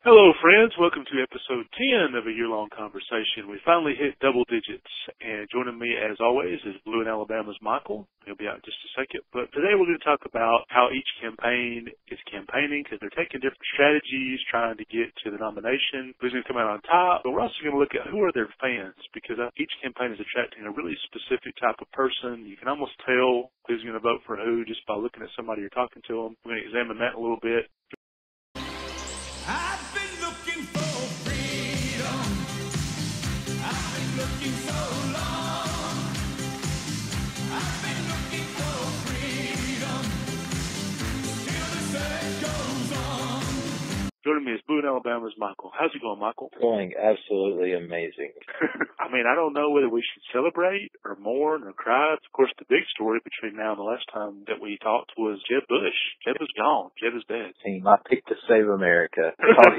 Hello, friends. Welcome to episode 10 of a year-long conversation. We finally hit double digits, and joining me, as always, is Blue in Alabama's Michael. He'll be out in just a second. But today we're going to talk about how each campaign is campaigning, because they're taking different strategies, trying to get to the nomination, who's going to come out on top. But we're also going to look at who are their fans, because each campaign is attracting a really specific type of person. You can almost tell who's going to vote for who just by looking at somebody you're talking to them. We're going to examine that in a little bit. I've been looking for freedom. I've been looking so long. I've been looking for freedom. Still the search goes on. Joining me is Blue in Alabama's Michael. How's it going, Michael? Going absolutely amazing. I mean, I don't know whether we should celebrate or mourn or cry. Of course, the big story between now and the last time that we talked was Jeb Bush. Jeb is gone. Jeb is dead. Team, I picked to save America. I thought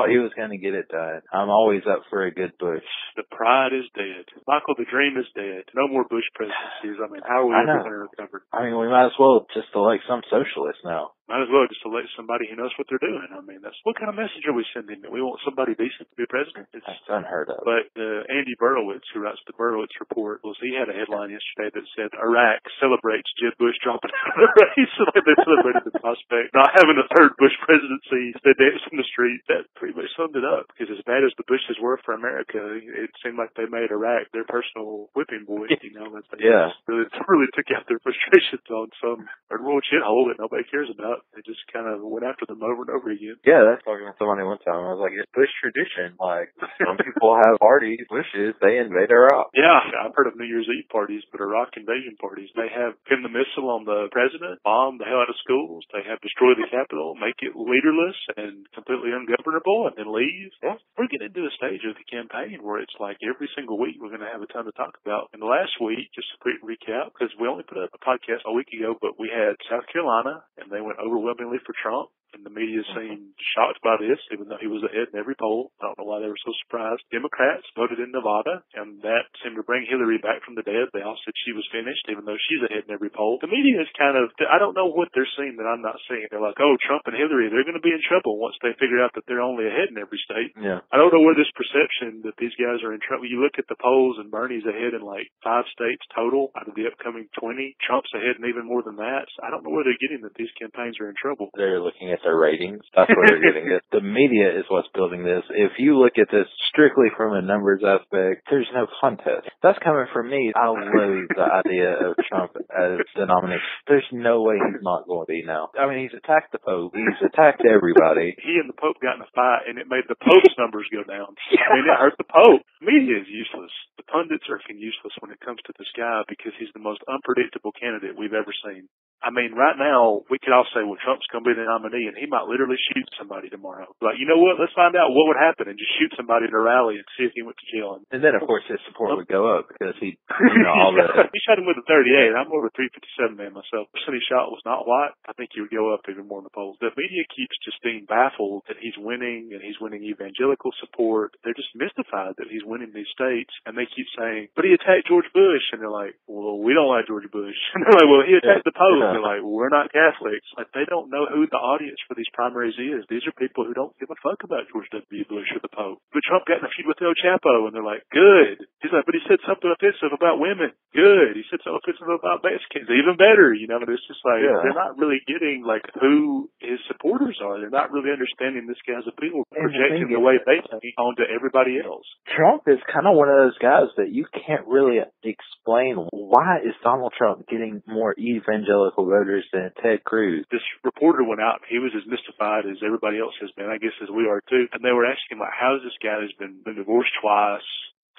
he was gonna get it done. I'm always up for a good Bush. The pride is dead. Michael, the dream is dead. No more Bush presidencies. I mean, how are we ever going to recover? I mean, we might as well just elect some socialist now. Might as well just elect somebody who knows what they're doing. I mean, that's what kind of message are we sending? That we want somebody decent to be president? It's that's unheard of. But Andy Burowitz, who writes the Burowitz Report, he had a headline yesterday that said Iraq celebrates Jeb Bush dropping out of the race. Like they celebrated the prospect not having a third Bush presidency. They danced in the street. That pretty much summed it up. Because as bad as the Bushes were for America, it seemed like they made Iraq their personal whipping boy. You know, really took out their frustrations on some third world shithole that nobody cares about. They just kind of went after them over and over again. Yeah, that's talking to somebody one time. I was like, it's Bush tradition. Like, some people have parties, Bushes, they invade Iraq. Yeah, I've heard of New Year's Eve parties, but Iraq invasion parties. They have pinned the missile on the president, bomb the hell out of schools. They have destroyed the Capitol, make it leaderless and completely ungovernable, and then leave. Yeah. We're getting into a stage of the campaign where it's like every single week we're going to have a ton to talk about. And the last week, just a quick recap, because we only put up a podcast a week ago, but we had South Carolina, and they went overwhelmingly for Trump. And the media seemed shocked by this, even though he was ahead in every poll. I don't know why they were so surprised. Democrats voted in Nevada, and that seemed to bring Hillary back from the dead. They all said she was finished, even though she's ahead in every poll. The media is kind of, I don't know what they're seeing that I'm not seeing. They're like, oh, Trump and Hillary, they're going to be in trouble once they figure out that they're only ahead in every state. Yeah. I don't know where this perception that these guys are in trouble. You look at the polls, and Bernie's ahead in like 5 states total out of the upcoming 20. Trump's ahead in even more than that. So I don't know where they're getting that these campaigns are in trouble. They're looking at their ratings. That's where they're getting it. The media is what's building this. If you look at this strictly from a numbers aspect, there's no contest. That's coming from me. I loathe the idea of Trump as the nominee. There's no way he's not going to be now. I mean, he's attacked the Pope. He's attacked everybody. He and the Pope got in a fight, and it made the Pope's numbers go down. I mean, it hurt the Pope. Media is useless. The pundits are useless when it comes to this guy because he's the most unpredictable candidate we've ever seen. I mean, right now, we could all say, well, Trump's going to be the nominee, and he might literally shoot somebody tomorrow. Like, you know what? Let's find out what would happen and just shoot somebody at a rally and see if he went to jail. And then, of course, his support would go up because he, all the... He shot him with a 38. I'm over 357 man myself. The person he shot was not white. I think he would go up even more in the polls. The media keeps just being baffled that he's winning, and he's winning evangelical support. They're just mystified that he's winning these states, and they keep saying, but he attacked George Bush. And they're like, well, we don't like George Bush. And they're like, well, he attacked the Pope. They're like, well, we're not Catholics. Like, they don't know who the audience for these primaries is. These are people who don't give a fuck about George W. Bush or the Pope. But Trump got in a feud with El Chapo, and they're like, good. He's like, but he said something offensive about women. Good. He said something offensive about Mexicans. Even better, you know. It's just like, they're not really getting, like, who his supporters are. They're not really understanding this guy's appeal, projecting the way they think onto everybody else. Trump is kind of one of those guys that you can't really explain why is Donald Trump getting more evangelical voters than Ted Cruz. This reporter went out, and he was as mystified as everybody else has been, I guess as we are too. And they were asking, like, how is this guy who's been divorced twice,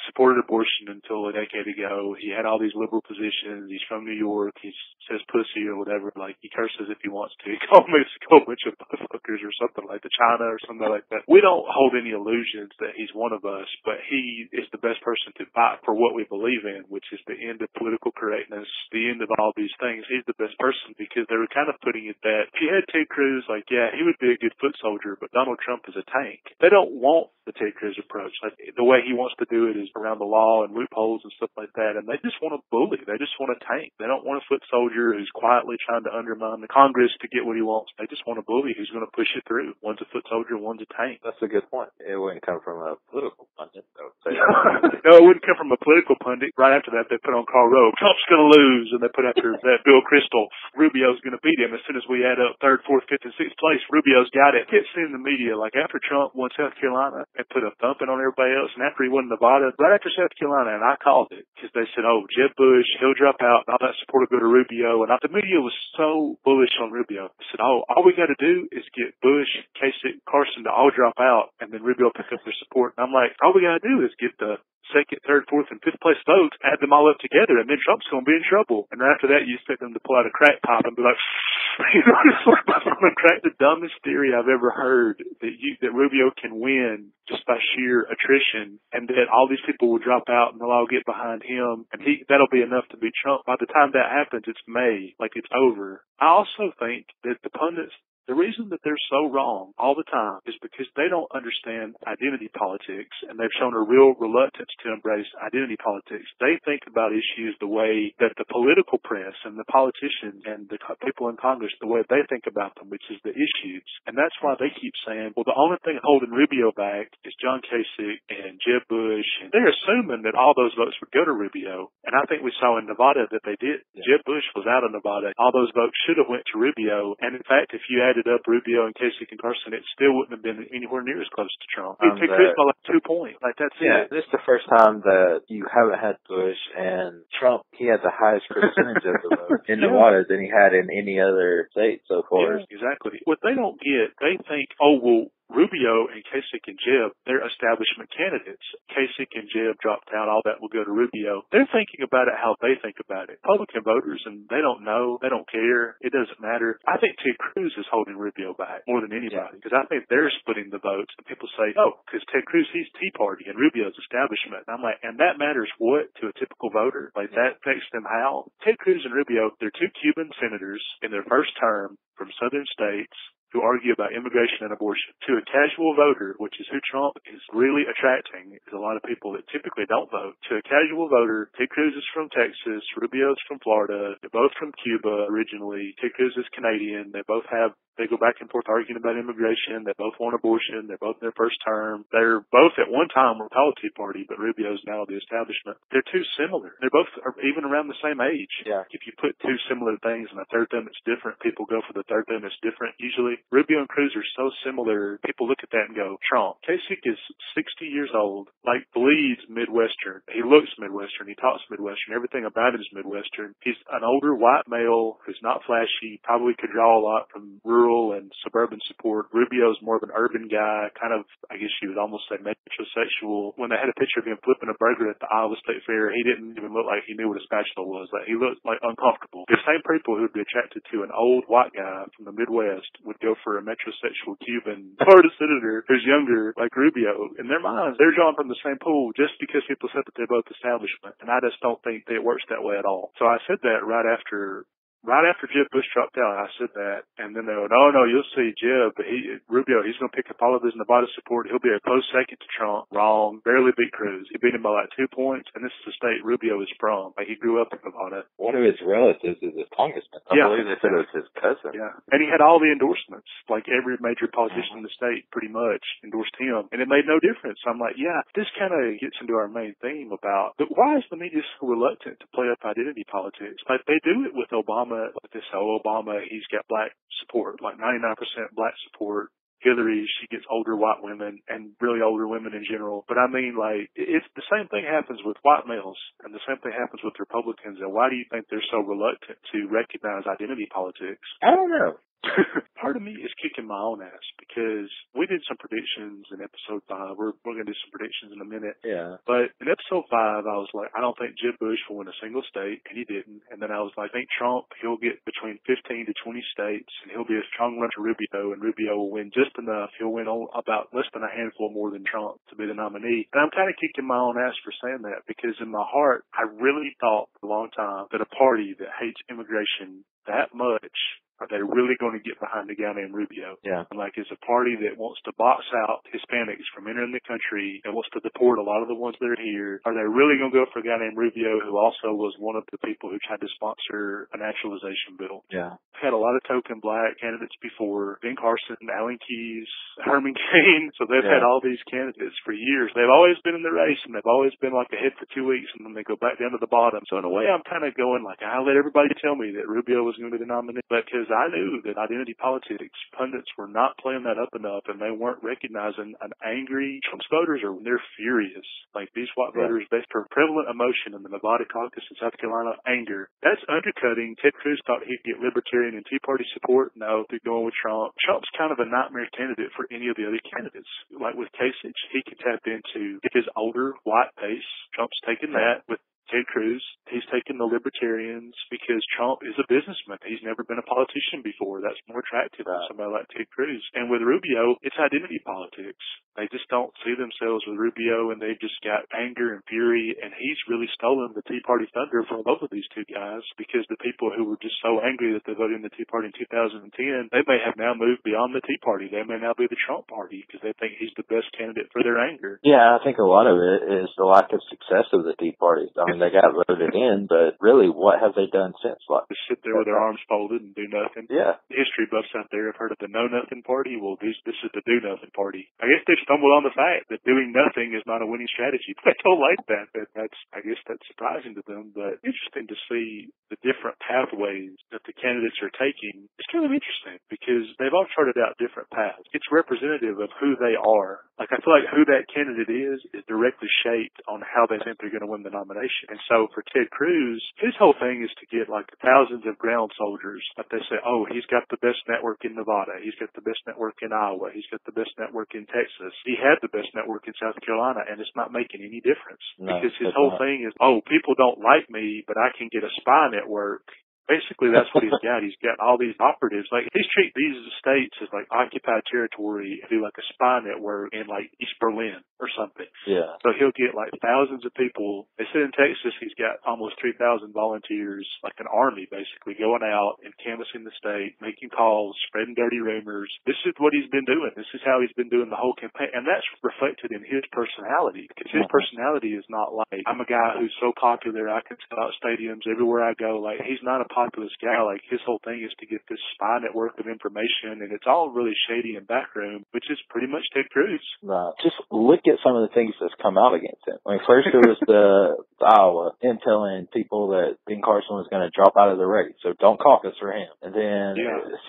supported abortion until a decade ago. He had all these liberal positions. He's from New York. He says pussy or whatever. Like, he curses if he wants to. He called Mexico a bunch of motherfuckers or something like that, China or something like that. We don't hold any illusions that he's one of us, but he is the best person to fight for what we believe in, which is the end of political correctness, the end of all these things. He's the best person because they were kind of putting it that if you had Ted Cruz, like, yeah, he would be a good foot soldier, but Donald Trump is a tank. They don't want the Ted Cruz approach. Like, the way he wants to do it is around the law and loopholes and stuff like that. And they just want to bully. They just want to tank. They don't want a foot soldier who's quietly trying to undermine the Congress to get what he wants. They just want a bully who's going to push it through. One's a foot soldier, one's a tank. That's a good point. It wouldn't come from a political pundit, I would say. No, it wouldn't come from a political pundit. Right after that, they put on Karl Rove, Trump's going to lose. And they put after that Bill Kristol, Rubio's going to beat him. As soon as we add up 3rd, 4th, 5th, and 6th place, Rubio's got it. It's in the media, like after Trump won South Carolina and put a thumping on everybody else, and after he won Nevada, right after South Carolina, and I called it, because they said, oh, Jeb Bush, he'll drop out, and all that support will go to Rubio. And the media was so bullish on Rubio. I said, oh, all we got to do is get Bush, Kasich, Carson to all drop out, and then Rubio will pick up their support. And I'm like, all we got to do is get the 2nd, 3rd, 4th, and 5th place votes, add them all up together, and then Trump's going to be in trouble. And right after that, you expect them to pull out a crack pipe and be like, you know, it's like I'm going to crack the dumbest theory I've ever heard, that Rubio can win just by sheer attrition, and that all these people will drop out and they'll all get behind him, and that'll be enough to beat Trump. By the time that happens, it's May, like it's over. I also think that the pundits, the reason that they're so wrong all the time is because they don't understand identity politics, and they've shown a real reluctance to embrace identity politics. They think about issues the way that the political press and the politicians and the people in Congress, the way they think about them, which is the issues. And that's why they keep saying, well, the only thing holding Rubio back is John Kasich and Jeb Bush. And they're assuming that all those votes would go to Rubio. And I think we saw in Nevada that they did. Yeah. Jeb Bush was out of Nevada. All those votes should have went to Rubio. And in fact, if you added up Rubio and Kasich and Carson, it still wouldn't have been anywhere near as close to Trump. He took Chris by like 2 points. Like, that's it. This is the first time that you haven't had Bush and Trump. He had the highest percentage of the vote in Nevada than he had in any other state so far. Yeah, exactly. What they don't get, they think, oh, well, Rubio and Kasich and Jeb, they're establishment candidates. Kasich and Jeb dropped out, all that will go to Rubio. They're thinking about it how they think about it. Republican voters, and they don't know, they don't care, it doesn't matter. I think Ted Cruz is holding Rubio back more than anybody, because I think they're splitting the votes. And people say, oh, because Ted Cruz, he's Tea Party, and Rubio's establishment. And I'm like, and that matters what to a typical voter? Like, that affects them how? Ted Cruz and Rubio, they're 2 Cuban senators in their first term from southern states who argue about immigration and abortion. To a casual voter, which is who Trump is really attracting, is a lot of people that typically don't vote. To a casual voter, Ted Cruz is from Texas, Rubio's from Florida, they're both from Cuba originally. Ted Cruz is Canadian. They go back and forth arguing about immigration. They both want abortion. They're both in their first term. They're both at one time were called Tea Party, but Rubio's now the establishment. They're too similar. They're both even around the same age. Yeah. If you put 2 similar things and a third thing that's different, people go for the third thing that's different usually. Rubio and Cruz are so similar, people look at that and go, Trump. Kasich is 60 years old, like bleeds Midwestern. He looks Midwestern. He talks Midwestern. Everything about him is Midwestern. He's an older white male who's not flashy, probably could draw a lot from rural and suburban support. Rubio's more of an urban guy, kind of, I guess you would almost say metrosexual. When they had a picture of him flipping a burger at the Iowa State Fair, he didn't even look like he knew what a spatula was. Like, he looked like uncomfortable. The same people who would be attracted to an old white guy from the Midwest would go for a metrosexual Cuban Florida senator who's younger, like Rubio. In their minds, they're drawn from the same pool just because people said that they're both establishment. And I just don't think that it works that way at all. So I said that right after Jeb Bush dropped out. I said that, and then they go, no, you'll see Jeb, but Rubio, he's going to pick up all of his Nevada support. He'll be a close second to Trump. Wrong. Barely beat Cruz. He beat him by like 2 points, and this is the state Rubio is from. Like, he grew up in Nevada. One of his relatives is a congressman. I believe they said it was his cousin. Yeah. And he had all the endorsements. Like, every major politician in the state pretty much endorsed him, and it made no difference. I'm like, yeah, this kind of gets into our main theme about, but why is the media so reluctant to play up identity politics? Like, they do it with Obama. Like, this Obama, he's got black support, like 99% black support. Hillary, she gets older white women and really older women in general. But I mean, like, it's the same thing happens with white males and the same thing happens with Republicans. And why do you think they're so reluctant to recognize identity politics? I don't know. Part of me is kicking my own ass because we did some predictions in episode 5. We're going to do some predictions in a minute. Yeah. But in episode 5, I was like, I don't think Jeb Bush will win a single state, and he didn't. And then I was like, I think Trump, he'll get between 15 to 20 states, and he'll be a strong run to Rubio, and Rubio will win just enough. He'll win about less than a handful more than Trump to be the nominee. And I'm kind of kicking my own ass for saying that because in my heart, I really thought for a long time that a party that hates immigration that much, are they really going to get behind a guy named Rubio? Yeah. Like, it's a party that wants to box out Hispanics from entering the country and wants to deport a lot of the ones that are here. Are they really going to go for a guy named Rubio, who also was one of the people who tried to sponsor a naturalization bill? Yeah. Had a lot of token black candidates before. Ben Carson, Alan Keyes, Herman Cain. So they've had all these candidates for years. They've always been in the race, and they've always been like ahead for 2 weeks, and then they go back down to the bottom. So in a way, I'm kind of going like, I let everybody tell me that Rubio was going to be the nominee, because I knew that identity politics pundits were not playing that up enough, and they weren't recognizing an angry Trump's voters, or when they're furious. Like, these white voters, based on prevalent emotion in the Nevada caucus in South Carolina, anger. That's undercutting. Ted Cruz thought he'd get Libertarian and Tea Party support. No, they're going with Trump. Trump's kind of a nightmare candidate for any of the other candidates. Like with Kasich, he could tap into his older white base. Trump's taken that. With Ted Cruz, he's taken the Libertarians because Trump is a businessman. He's never been a politician before. That's more attractive than somebody like Ted Cruz. And with Rubio, it's identity politics. They just don't see themselves with Rubio, and they've just got anger and fury, and he's really stolen the Tea Party thunder from both of these two guys, because the people who were just so angry that they voted in the Tea Party in 2010, they may have now moved beyond the Tea Party. They may now be the Trump Party because they think he's the best candidate for their anger. Yeah, I think a lot of it is the lack of success of the Tea Party. I mean, they got voted in, but really, what have they done since? Like, just sit there with their arms folded and do nothing. Yeah. History buffs out there have heard of the Know Nothing Party. Well, this is the Do Nothing Party. I guess they stumbled on the fact that doing nothing is not a winning strategy. They don't like that. I guess that's surprising to them, but interesting to see the different pathways that the candidates are taking. It's kind of interesting because they've all charted out different paths. It's representative of who they are. Like, I feel like who that candidate is directly shaped on how they think they're going to win the nomination. And so for Ted Cruz, his whole thing is to get like thousands of ground soldiers. Like, they say, oh, he's got the best network in Nevada. He's got the best network in Iowa. He's got the best network in Texas. He had the best network in South Carolina, and it's not making any difference. No, because his whole thing is, oh, people don't like me, but I can get a spy network. Basically, that's what he's got. He's got all these operatives. Like, he's treat these states as like occupied territory, do like a spy network in like East Berlin or something. Yeah. So he'll get like thousands of people. They said in Texas he's got almost 3,000 volunteers, like an army basically, going out and canvassing the state, making calls, spreading dirty rumors. This is what he's been doing. This is how he's been doing the whole campaign. And that's reflected in his personality, because his personality is not like, I'm a guy who's so popular I can sell out stadiums everywhere I go. Like, he's not a populist guy. Like, his whole thing is to get this spy network of information, and it's all really shady and backroom, which is pretty much Ted Cruz. Right. Just look at some of the things that's come out against him. I mean, first there was the Iowa, him telling people that Ben Carson was going to drop out of the race, so don't caucus for him. And then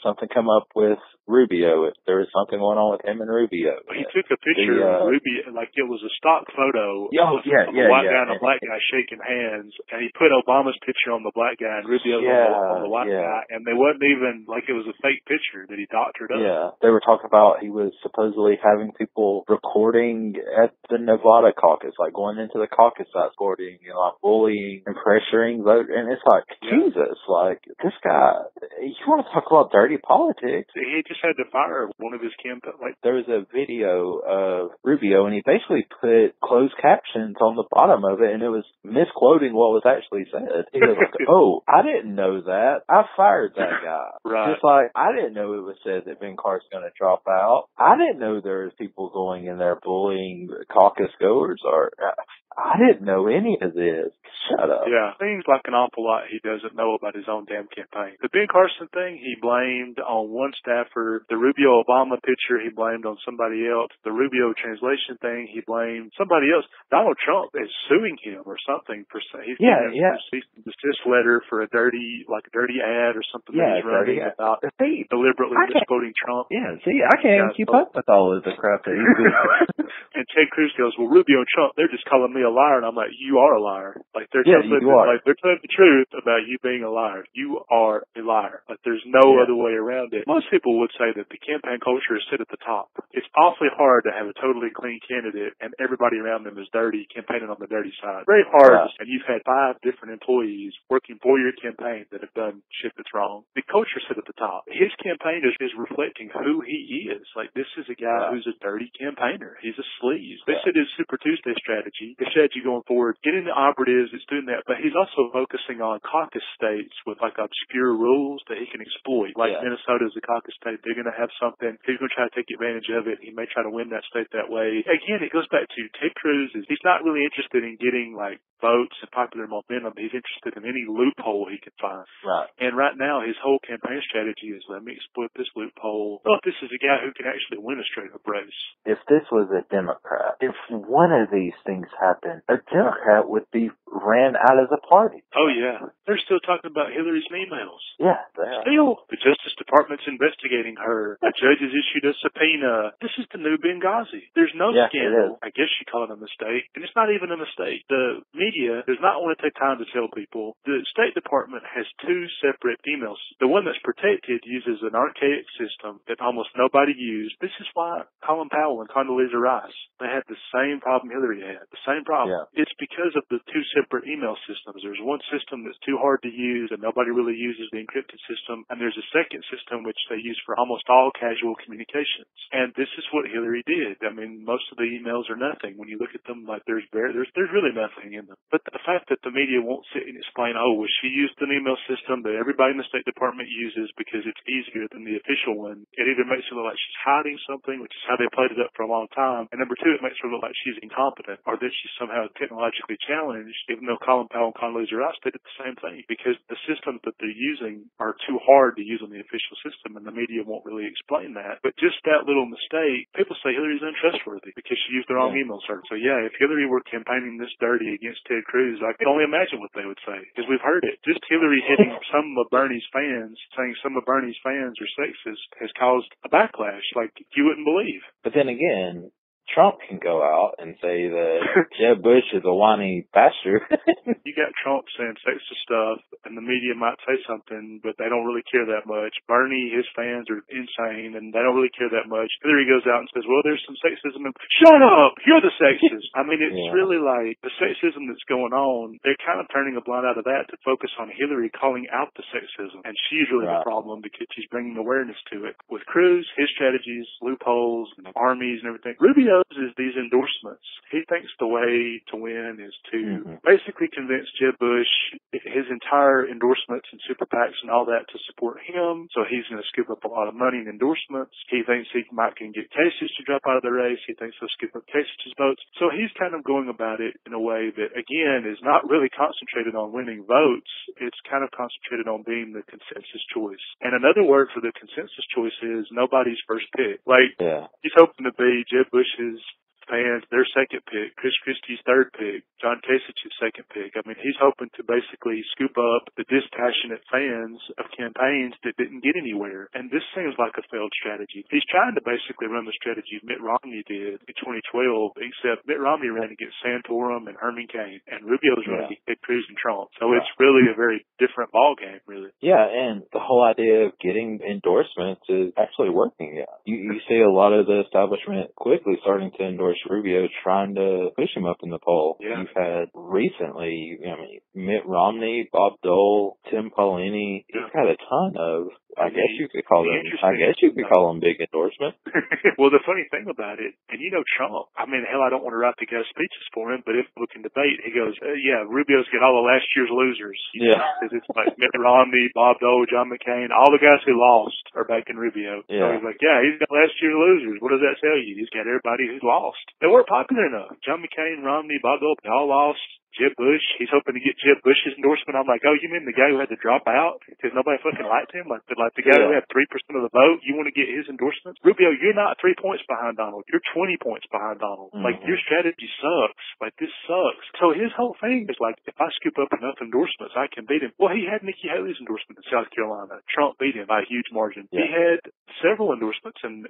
something come up with Rubio. There was something going on with him and Rubio. He took a picture of Rubio, like it was a stock photo of a white guy and a black guy shaking hands, and he put Obama's picture on the black guy and Rubio's on the white guy, and they wasn't even like it was a fake picture that he doctored up. Yeah, they were talking about he was supposedly having people recording at the Nevada caucus, like going into the caucus sites, recording, you know, like bullying and pressuring vote, and it's like, Jesus, like, this guy, you want to talk about dirty politics? He just had to fire one of his campaign. Like, there was a video of Rubio, and he basically put closed captions on the bottom of it, and it was misquoting what was actually said. He was like, oh, I didn't know that. I fired that guy. Right. Just like, I didn't know it was said that Ben Carson's going to drop out. I didn't know there was people going in there bullying caucus goers, or I didn't know any of this. Shut up. Yeah. Seems like an awful lot he doesn't know about his own damn campaign. The Ben Carson thing, he blamed on one staffer. The Rubio-Obama picture, he blamed on somebody else. The Rubio translation thing, he blamed somebody else. Donald Trump is suing him or something for saying he's getting a cease and desist letter for a dirty ad or something that he's running about deliberately misquoting Trump. Yeah, see, I can't even keep up with all of the crap that he's doing. And Ted Cruz goes, well, Rubio and Trump, they're just calling me a liar. And I'm like, you are a liar. Like, they're telling the truth about you being a liar. You are a liar. Like, there's no other way around it. Most people would say that the campaign culture is set at the top. It's awfully hard to have a totally clean candidate and everybody around them is dirty, campaigning on the dirty side. Very hard. And you've had 5 different employees working for your campaign that have done shit that's wrong. The culture set at the top. His campaign is reflecting who he is. Like, this is a guy who's a dirty campaigner. He's a slick leaves. They said his Super Tuesday strategy, his strategy going forward, getting the operatives, it's doing that, but he's also focusing on caucus states with like obscure rules that he can exploit. Like Minnesota is a caucus state. They're going to have something. He's going to try to take advantage of it. He may try to win that state that way. Again, it goes back to Ted Cruz. He's not really interested in getting like votes and popular momentum. He's interested in any loophole he can find. Right. And right now, his whole campaign strategy is let me exploit this loophole. Oh, this is a guy who can actually win a straight-up race. If this was a Democrat, if one of these things happened, a Democrat would be ran out of the party. Oh, yeah. They're still talking about Hillary's emails. Yeah, they are. Still, the Justice Department's investigating her. A judge has issued a subpoena. This is the new Benghazi. There's no scandal. I guess you call it a mistake. And it's not even a mistake. The media does not want to take time to tell people. The State Department has two separate emails. The one that's protected uses an archaic system that almost nobody used. This is why Colin Powell and Condoleezza Rice, they had the same problem Hillary had. The same problem. Yeah. It's because of the two separate email systems. There's one system that's too hard to use and nobody really uses, the encrypted system. And there's a second system which they use for almost all casual communications. And this is what Hillary did. I mean, most of the emails are nothing. When you look at them, like there's really nothing in them. But the fact that the media won't sit and explain, oh, well, she used an email system that everybody in the State Department uses because it's easier than the official one, it either makes it look like she's hiding something, which is how they played it up for a long time, and number two, it makes her look like she's incompetent or that she's somehow technologically challenged, even though Colin Powell and Condoleezza Rice did the same thing, because the systems that they're using are too hard to use on the official system, and the media won't really explain that. But just that little mistake, people say Hillary's untrustworthy because she used the wrong email server. So yeah, if Hillary were campaigning this dirty against Ted Cruz, I can only imagine what they would say, because we've heard it. Just Hillary hitting some of Bernie's fans, saying some of Bernie's fans are sexist, has caused a backlash like you wouldn't believe. But then again, Trump can go out and say that Jeb Bush is a whiny bastard. You got Trump saying sexist stuff, and the media might say something, but they don't really care that much. Bernie, his fans are insane, and they don't really care that much. Hillary goes out and says, well, there's some sexism. Shut up! You're the sexist! I mean, it's really like the sexism that's going on, they're kind of turning a blind eye to that to focus on Hillary calling out the sexism, and she's really the problem because she's bringing awareness to it. With Cruz, his strategies, loopholes, and armies and everything. Rubio is these endorsements. He thinks the way to win is to basically convince Jeb Bush his entire endorsements and super PACs and all that to support him. So he's going to scoop up a lot of money in endorsements. He thinks he might can get Kasich to drop out of the race. He thinks he'll scoop up Kasich's votes. So he's kind of going about it in a way that, again, is not really concentrated on winning votes. It's kind of concentrated on being the consensus choice. And another word for the consensus choice is nobody's first pick. Like, he's hoping to be Jeb Bush's fans, their second pick, Chris Christie's third pick, John Kasich's second pick. I mean, he's hoping to basically scoop up the dispassionate fans of campaigns that didn't get anywhere. And this seems like a failed strategy. He's trying to basically run the strategy Mitt Romney did in 2012, except Mitt Romney ran against Santorum and Herman Cain, and Rubio's running against Ted Cruz and Trump. So it's really a very different ball game, really. Yeah, and the whole idea of getting endorsements is actually working. Yeah, you see a lot of the establishment quickly starting to endorse Rubio, trying to push him up in the poll. Yeah. You've had recently, Mitt Romney, Bob Dole, Tim Paulini. You've had a ton of, I guess you could call them big endorsements. Well, the funny thing about it, and Trump, I mean, hell, I don't want to write the guy's speeches for him, but if we can debate, he goes, Rubio's got all the last year's losers. Because it's like Mitt Romney, Bob Dole, John McCain, all the guys who lost are back in Rubio. Yeah. So he's like, he's got last year's losers. What does that tell you? He's got everybody who's lost. They weren't popular enough. John McCain, Romney, Bob Dole, they all lost. Jeb Bush, he's hoping to get Jeb Bush's endorsement. I'm like, oh, you mean the guy who had to drop out because nobody fucking liked him? Like the guy who had 3% of the vote, you want to get his endorsement? Rubio, you're not 3 points behind Donald. You're 20 points behind Donald. Like, your strategy sucks. Like, this sucks. So his whole thing is like, if I scoop up enough endorsements, I can beat him. Well, he had Nikki Haley's endorsement in South Carolina. Trump beat him by a huge margin. Yeah. He had several endorsements in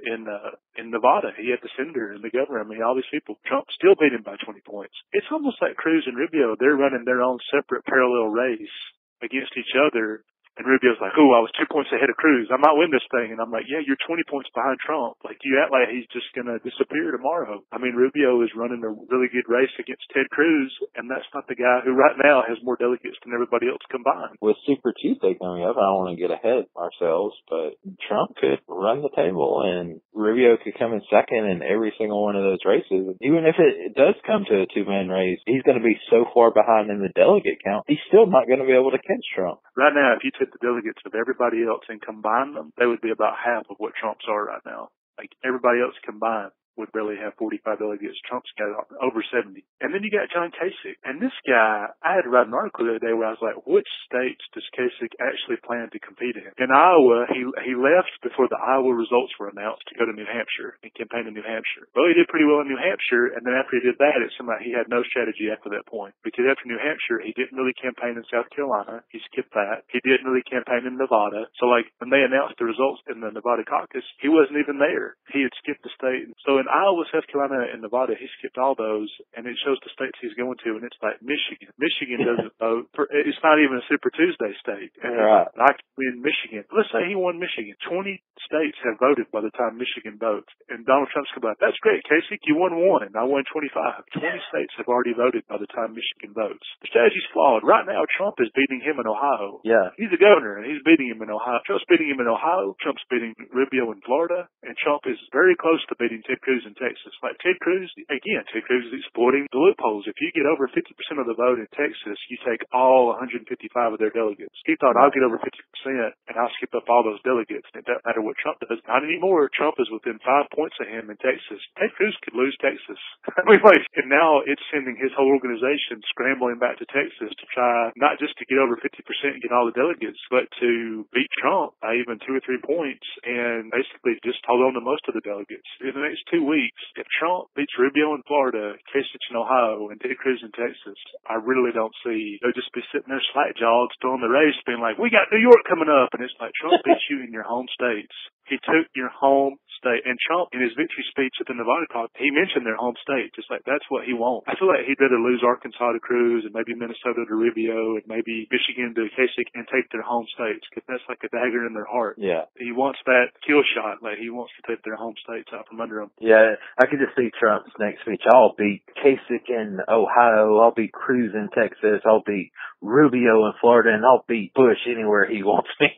Nevada. He had the senator and the governor. I mean, all these people. Trump still beat him by 20 points. It's almost like Cruz and Rubio, they're running their own separate parallel race against each other And Rubio's like, oh, I was 2 points ahead of Cruz. I might win this thing. And I'm like, yeah, you're 20 points behind Trump. Like, you act like he's just going to disappear tomorrow. I mean, Rubio is running a really good race against Ted Cruz, and that's not the guy who right now has more delegates than everybody else combined. With Super Tuesday coming up, I don't want to get ahead ourselves, but Trump could run the table, and Rubio could come in second in every single one of those races. Even if it does come to a two-man race, he's going to be so far behind in the delegate count, he's still not going to be able to catch Trump. Right now, if you took the delegates of everybody else and combined them, they would be about half of what Trump's are right now. Like, everybody else combined would barely have 45 delegates. Trump's got over 70. And then you got John Kasich. And this guy, I had to write an article the other day where I was like, which states does Kasich actually plan to compete in? In Iowa, he left before the Iowa results were announced to go to New Hampshire and campaign in New Hampshire. Well, he did pretty well in New Hampshire, and then after he did that, it seemed like he had no strategy after that point. Because after New Hampshire, he didn't really campaign in South Carolina. He skipped that. He didn't really campaign in Nevada. So, like, when they announced the results in the Nevada caucus, he wasn't even there. He had skipped the state. So in Iowa, South Carolina, and Nevada, he skipped all those, and it shows the states he's going to, and it's like Michigan. Michigan doesn't vote. It's not even a Super Tuesday state. And right. I could win Michigan. Let's say he won Michigan. 20 states have voted by the time Michigan votes. And Donald Trump's going to be like, that's great, Kasich. You won 1. I won 25. 20 states have already voted by the time Michigan votes. The strategy's flawed. Right now, Trump is beating him in Ohio. Yeah. He's a governor, and he's beating him in Ohio. Trump's beating him in Ohio. Trump's beating Rubio in Florida. And Trump is very close to beating Ted Cruz in Texas. Like, Ted Cruz, again, Ted Cruz is exploiting the loopholes. If you get over 50% of the vote in Texas, you take all 155 of their delegates. He thought, I'll get over 50% and I'll skip up all those delegates. And it doesn't matter what Trump does. Not anymore. Trump is within 5 points of him in Texas. Ted Cruz could lose Texas. I mean, like, and now it's sending his whole organization scrambling back to Texas to try not just to get over 50% and get all the delegates, but to beat Trump by even 2 or 3 points and basically just hold on to most of the delegates. In the next 2 weeks, if Trump beats Rubio in Florida, Kasich in Ohio, and Ted Cruz in Texas, I really don't see, they'll just be sitting there slack-jawed, still in the race, being like, we got New York coming up, and it's like, Trump beats you in your home states. He took your home state. And Trump, in his victory speech at the Nevada caucus, he mentioned their home state. Just like, that's what he wants. I feel like he'd rather lose Arkansas to Cruz and maybe Minnesota to Rubio and maybe Michigan to Kasich and take their home states, because that's like a dagger in their heart. Yeah. He wants that kill shot. Like, he wants to take their home states out from under him. Yeah, I could just see Trump's next speech. I'll beat Kasich in Ohio. I'll beat Cruz in Texas. I'll beat Rubio in Florida, and I'll beat Bush anywhere he wants me.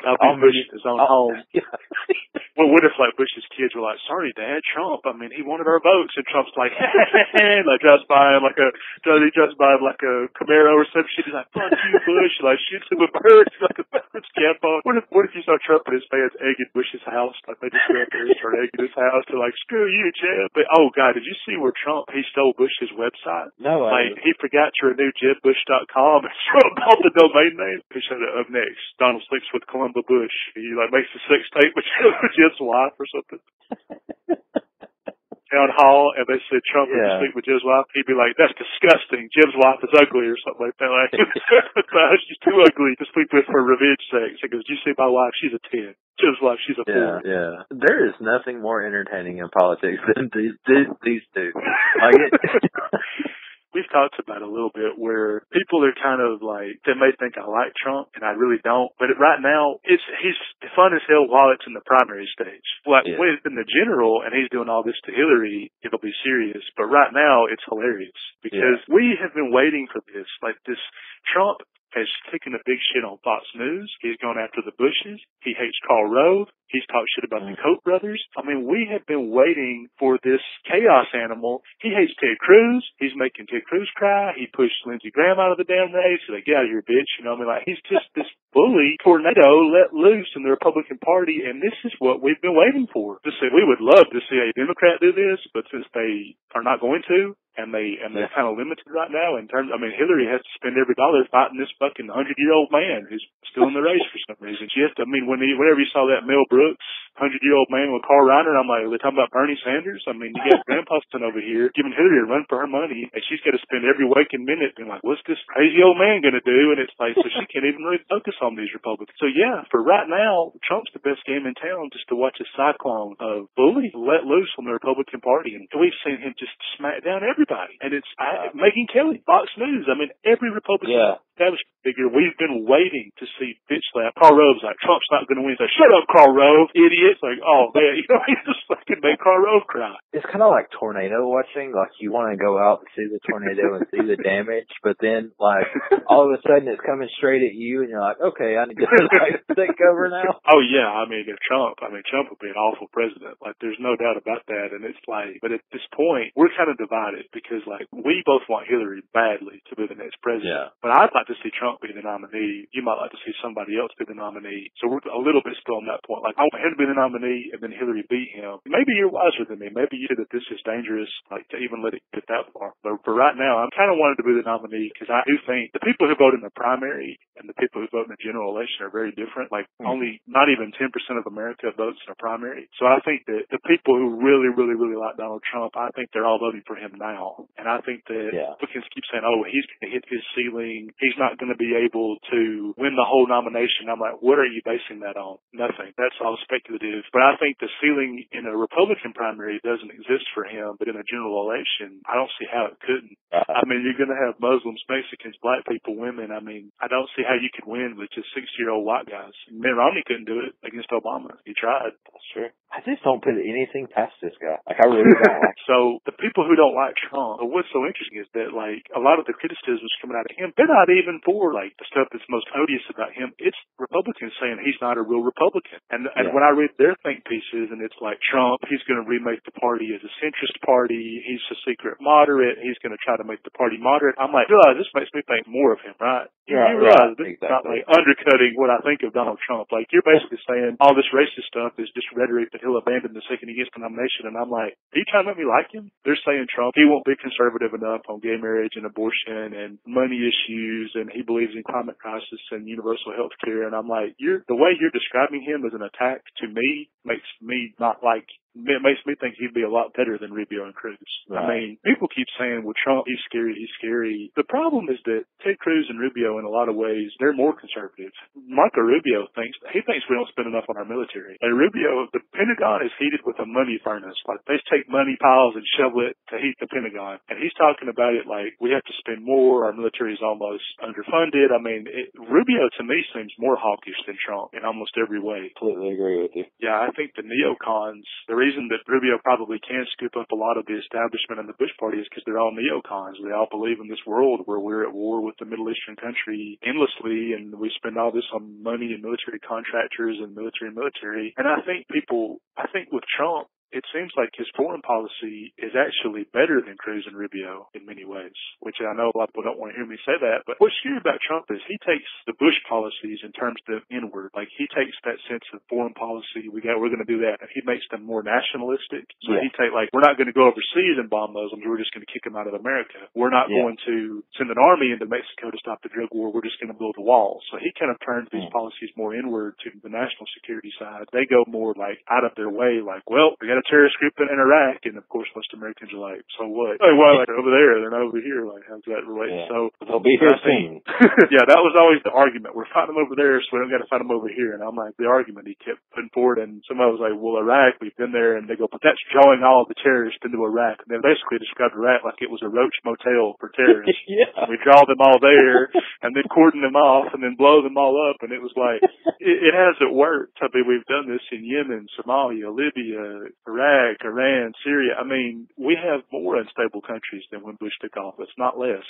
I'll beat Bush in his own home. Yeah. Well, what if, like, Bush's kids were like, sorry, Dad, Trump, I mean, he wanted our votes. And Trump's like, like, drives by him like a Camaro or some shit. He's like, fuck you, Bush. Like, shoots him with birds, like a bird's cap on. What if you saw Trump and his fans egging Bush's house? Like, they just go up there and start egging his house. They're like, screw you, Jeb. But, oh, God, did you see where he stole Bush's website? No, like, he forgot to renew JebBush.com and Trump bought the domain name. He said, up next, Donald sleeps with Columba Bush. He, like, makes a sex tape with Jeb's wife or something. Town hall, and they said Trump would sleep with Jeb's wife. He'd be like, that's disgusting. Jeb's wife is ugly or something like that. Like, she's too ugly to sleep with for revenge sex. He goes, you see my wife? She's a 10. Jeb's wife, she's a 4. Yeah. There is nothing more entertaining in politics than these two. Like it. We've talked about it a little bit where people are kind of like, they may think I like Trump and I really don't, but right now he's fun as hell while it's in the primary stage. Like when it's in the general and he's doing all this to Hillary, it'll be serious. But right now it's hilarious because we have been waiting for this. Like this Trump has taken a big shit on Fox News. He's gone after the Bushes. He hates Karl Rove. He's talked shit about the Koch brothers. I mean, we have been waiting for this chaos animal. He hates Ted Cruz. He's making Ted Cruz cry. He pushed Lindsey Graham out of the damn race. He's like, get out of here, bitch. You know what I mean? Like, he's just this bully tornado let loose in the Republican Party, and this is what we've been waiting for. Just say, we would love to see a Democrat do this, but since they are not going to, and they're kind of limited right now in terms, I mean, Hillary has to spend every dollar fighting this fucking 100-year-old man who's still in the race for some reason. She has to, I mean, whenever you saw that Mel Brooks 100-year-old man with Carl Reiner, I'm like, are they talking about Bernie Sanders? I mean, you got Grandpa Ston over here giving Hillary a run for her money, and she's got to spend every waking minute being like, what's this crazy old man going to do? And it's like, so she can't even really focus on these Republicans. So yeah, for right now, Trump's the best game in town just to watch a cyclone of bully let loose on the Republican Party. And we've seen him just smack down everybody. And it's Megyn Kelly, Fox News. I mean, every Republican establishment figure. We've been waiting to see bitch slap. Karl Rove's like, Trump's not going to win. He's like, shut up, Karl Rove, idiot. It's like, oh man, you know, he just fucking made Karl Rove cry. It's kind of like tornado watching. Like, you want to go out and see the tornado and see the damage, but then, like, all of a sudden it's coming straight at you, and you're like, okay, I need to like take cover now. Oh yeah, I mean, Trump would be an awful president. Like, there's no doubt about that. And it's like, but at this point, we're kind of divided because, like, we both want Hillary badly to be the next president. Yeah. But I'd like to see Trump be the nominee. You might like to see somebody else be the nominee. So we're a little bit still on that point. Like, I want him to be the nominee and then Hillary beat him. Maybe you're wiser than me. Maybe you said that this is dangerous, like, to even let it get that far. But for right now, I'm kind of wanting to be the nominee because I do think the people who vote in the primary and the people who vote in the general election are very different. Like, only not even 10% of America votes in a primary. So I think that the people who really, really, really like Donald Trump, I think they're all voting for him now. And I think that Republicans keep saying, oh, he's going to hit his ceiling. He's not going to be able to win the whole nomination. I'm like, what are you basing that on? Nothing. That's all speculative. But I think the ceiling in a Republican primary doesn't exist for him, but in a general election, I don't see how it couldn't. I mean, you're going to have Muslims, Mexicans, black people, women. I mean, I don't see how you could win with just 60-year-old white guys. Mitt Romney couldn't do it against Obama. He tried. That's true. I just don't put anything past this guy. Like, I really don't. So the people who don't like Trump, what's so interesting is that, like, a lot of the criticisms coming out of him, they're not even for, like, the stuff that's most odious about him. It's Republicans saying he's not a real Republican. And when I read their think pieces, and it's like, Trump, he's going to remake the party as a centrist party. He's a secret moderate. He's going to try to make the party moderate. I'm like, realize this makes me think more of him, right? You realize this is not, like, undercutting what I think of Donald Trump. Like, you're basically saying all this racist stuff is just rhetoric that he'll abandon the second he gets the nomination. And I'm like, are you trying to make me like him? They're saying Trump, he won't be conservative enough on gay marriage and abortion and money issues, and he believes in climate crisis and universal health care. And I'm like, the way you're describing him as an attack to me makes me not like, it makes me think he'd be a lot better than Rubio and Cruz. Right. I mean, people keep saying, well, Trump, he's scary, he's scary. The problem is that Ted Cruz and Rubio, in a lot of ways, they're more conservative. Marco Rubio thinks we don't spend enough on our military. Like, Rubio, the Pentagon is heated with a money furnace. Like, they take money piles and shovel it to heat the Pentagon. And he's talking about it like, we have to spend more, our military is almost underfunded. I mean, Rubio, to me, seems more hawkish than Trump in almost every way. Completely agree with you. Yeah, I think the neocons, the reason that Rubio probably can scoop up a lot of the establishment in the Bush party is because they're all neocons. They all believe in this world where we're at war with the Middle Eastern country endlessly, and we spend all this on money and military contractors and military. And I think with Trump, it seems like his foreign policy is actually better than Cruz and Rubio in many ways, which I know a lot of people don't want to hear me say that. But what's scary about Trump is he takes the Bush policies and turns them inward. Like, he takes that sense of foreign policy, we're going to do that, and he makes them more nationalistic. So he take, like, we're not going to go overseas and bomb Muslims, we're just going to kick them out of America. We're not going to send an army into Mexico to stop the drug war, we're just going to build a wall. So he kind of turns these policies more inward to the national security side. They go more, like, out of their way, like, well, we got a terrorist group in Iraq, and of course most Americans are like, so what? Like, well, they're over there, they're not over here. Like, how's that relate? Yeah. So they'll be here soon. Yeah, that was always the argument. We're fighting them over there, so we don't got to fight them over here. And I'm like, the argument he kept putting forward, and somebody was like, well, Iraq, we've been there, and they go, but that's drawing all the terrorists into Iraq. And they basically described Iraq like it was a roach motel for terrorists. We draw them all there, and then cordon them off, and then blow them all up. And it was like, it hasn't worked. I mean, we've done this in Yemen, Somalia, Libya, Iraq, Iran, Syria. I mean, we have more unstable countries than when Bush took office, not less.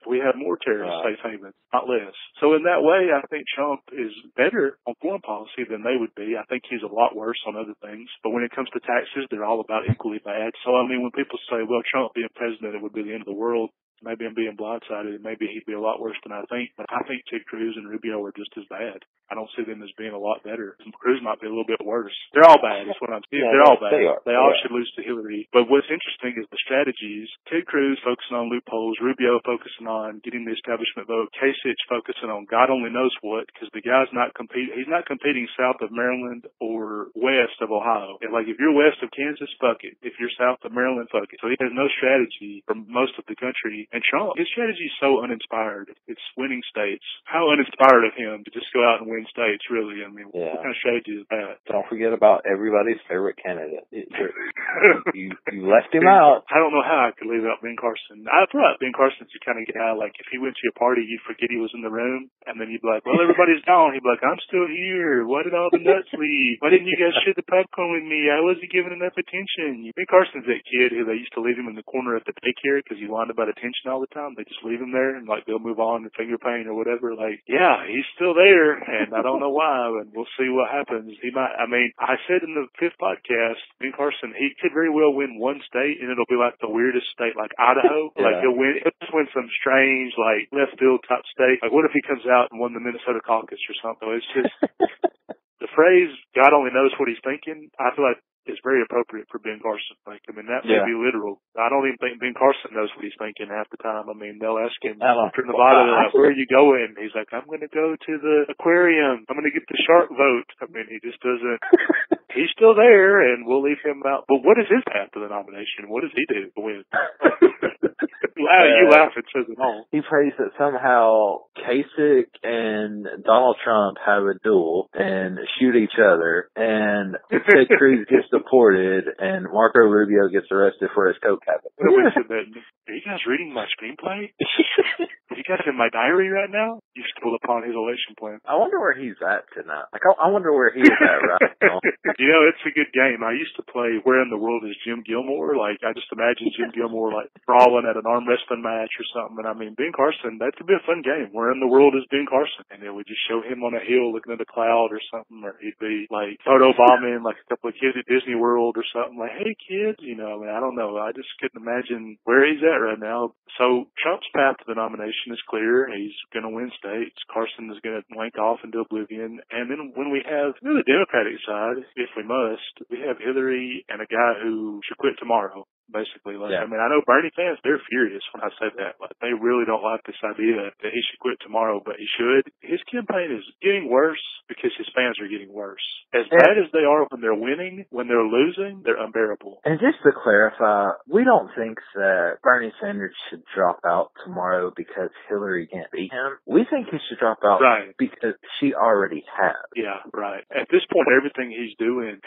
We have more terrorist safe havens, not less. So in that way, I think Trump is better on foreign policy than they would be. I think he's a lot worse on other things. But when it comes to taxes, they're all about equally bad. So, I mean, when people say, well, Trump being president, it would be the end of the world, maybe I'm being blindsided, and maybe he'd be a lot worse than I think. But I think Ted Cruz and Rubio are just as bad. I don't see them as being a lot better. Cruz might be a little bit worse. They're all bad, is what I'm saying. They're all bad. They all should lose to Hillary. But what's interesting is the strategies. Ted Cruz focusing on loopholes, Rubio focusing on getting the establishment vote, Kasich focusing on God only knows what, because the guy's not competing. He's not competing south of Maryland or west of Ohio. And like, if you're west of Kansas, fuck it. If you're south of Maryland, fuck it. So he has no strategy for most of the country. And Trump, his strategy is so uninspired. It's winning states. How uninspired of him to just go out and win states, really. I mean, what kind of strategy is that? Don't forget about everybody's favorite candidate. You left him out. I don't know how I could leave out Ben Carson. I thought Ben Carson's the kind of guy, like, if he went to your party, you'd forget he was in the room, and then you'd be like, well, everybody's gone. He'd be like, I'm still here. Why did all the nuts leave? Why didn't you guys share the popcorn with me? I wasn't giving enough attention. Ben Carson's that kid who they used to leave him in the corner at the daycare because he whined about attention all the time. They just leave him there, and, like, they'll move on and finger paint or whatever. Like, yeah, he's still there, and I don't know why, and we'll see what happens. He might, I mean, I said in the 5th podcast, Ben Carson, he could very well win one state, and it'll be like the weirdest state, like Idaho. Like, he'll just win some strange, like, left field type state. Like, what if he comes out and won the Minnesota caucus or something? It's just, the phrase, God only knows what he's thinking, I feel like it's very appropriate for Ben Carson. Like, I mean, that may be literal. I don't even think Ben Carson knows what he's thinking half the time. I mean, they'll ask him after Nevada, they're like, where are you going? He's like, I'm going to go to the aquarium. I'm going to get the shark vote. I mean, he just doesn't. He's still there, and we'll leave him out. But what is his path to the nomination? What does he do to win? You laugh, it says it all. He prays that somehow Kasich and Donald Trump have a duel and shoot each other, and Ted Cruz gets deported, and Marco Rubio gets arrested for his coke habit. Are you guys reading my screenplay? Are you guys in my diary right now? You stumbled upon his election plan. I wonder where he's at tonight. Like, I wonder where he is at right now. You know, it's a good game. I used to play Where in the World is Jim Gilmore? Like, I just imagine Jim Gilmore, like, brawling at an arm wrestling match or something. And I mean, Ben Carson, that could be a fun game. Where in the world is Ben Carson? And then we just show him on a hill looking at a cloud or something, or he'd be, like, photobombing, like, a couple of kids at Disney World or something. Like, hey, kids, you know, I mean, I don't know. I just couldn't imagine where he's at right now. So Trump's path to the nomination is clear. He's going to win states. Carson is going to wank off into oblivion. And then when we have the Democratic side, if we must, we have Hillary and a guy who should quit tomorrow. Basically, like, I mean, I know Bernie fans, they're furious when I say that. Like, they really don't like this idea that he should quit tomorrow, but he should. His campaign is getting worse because his fans are getting worse. As bad as they are when they're winning, when they're losing, they're unbearable. And just to clarify, we don't think that Bernie Sanders should drop out tomorrow because Hillary can't beat him. We think he should drop out because she already has. Yeah, right. At this point, everything he's doing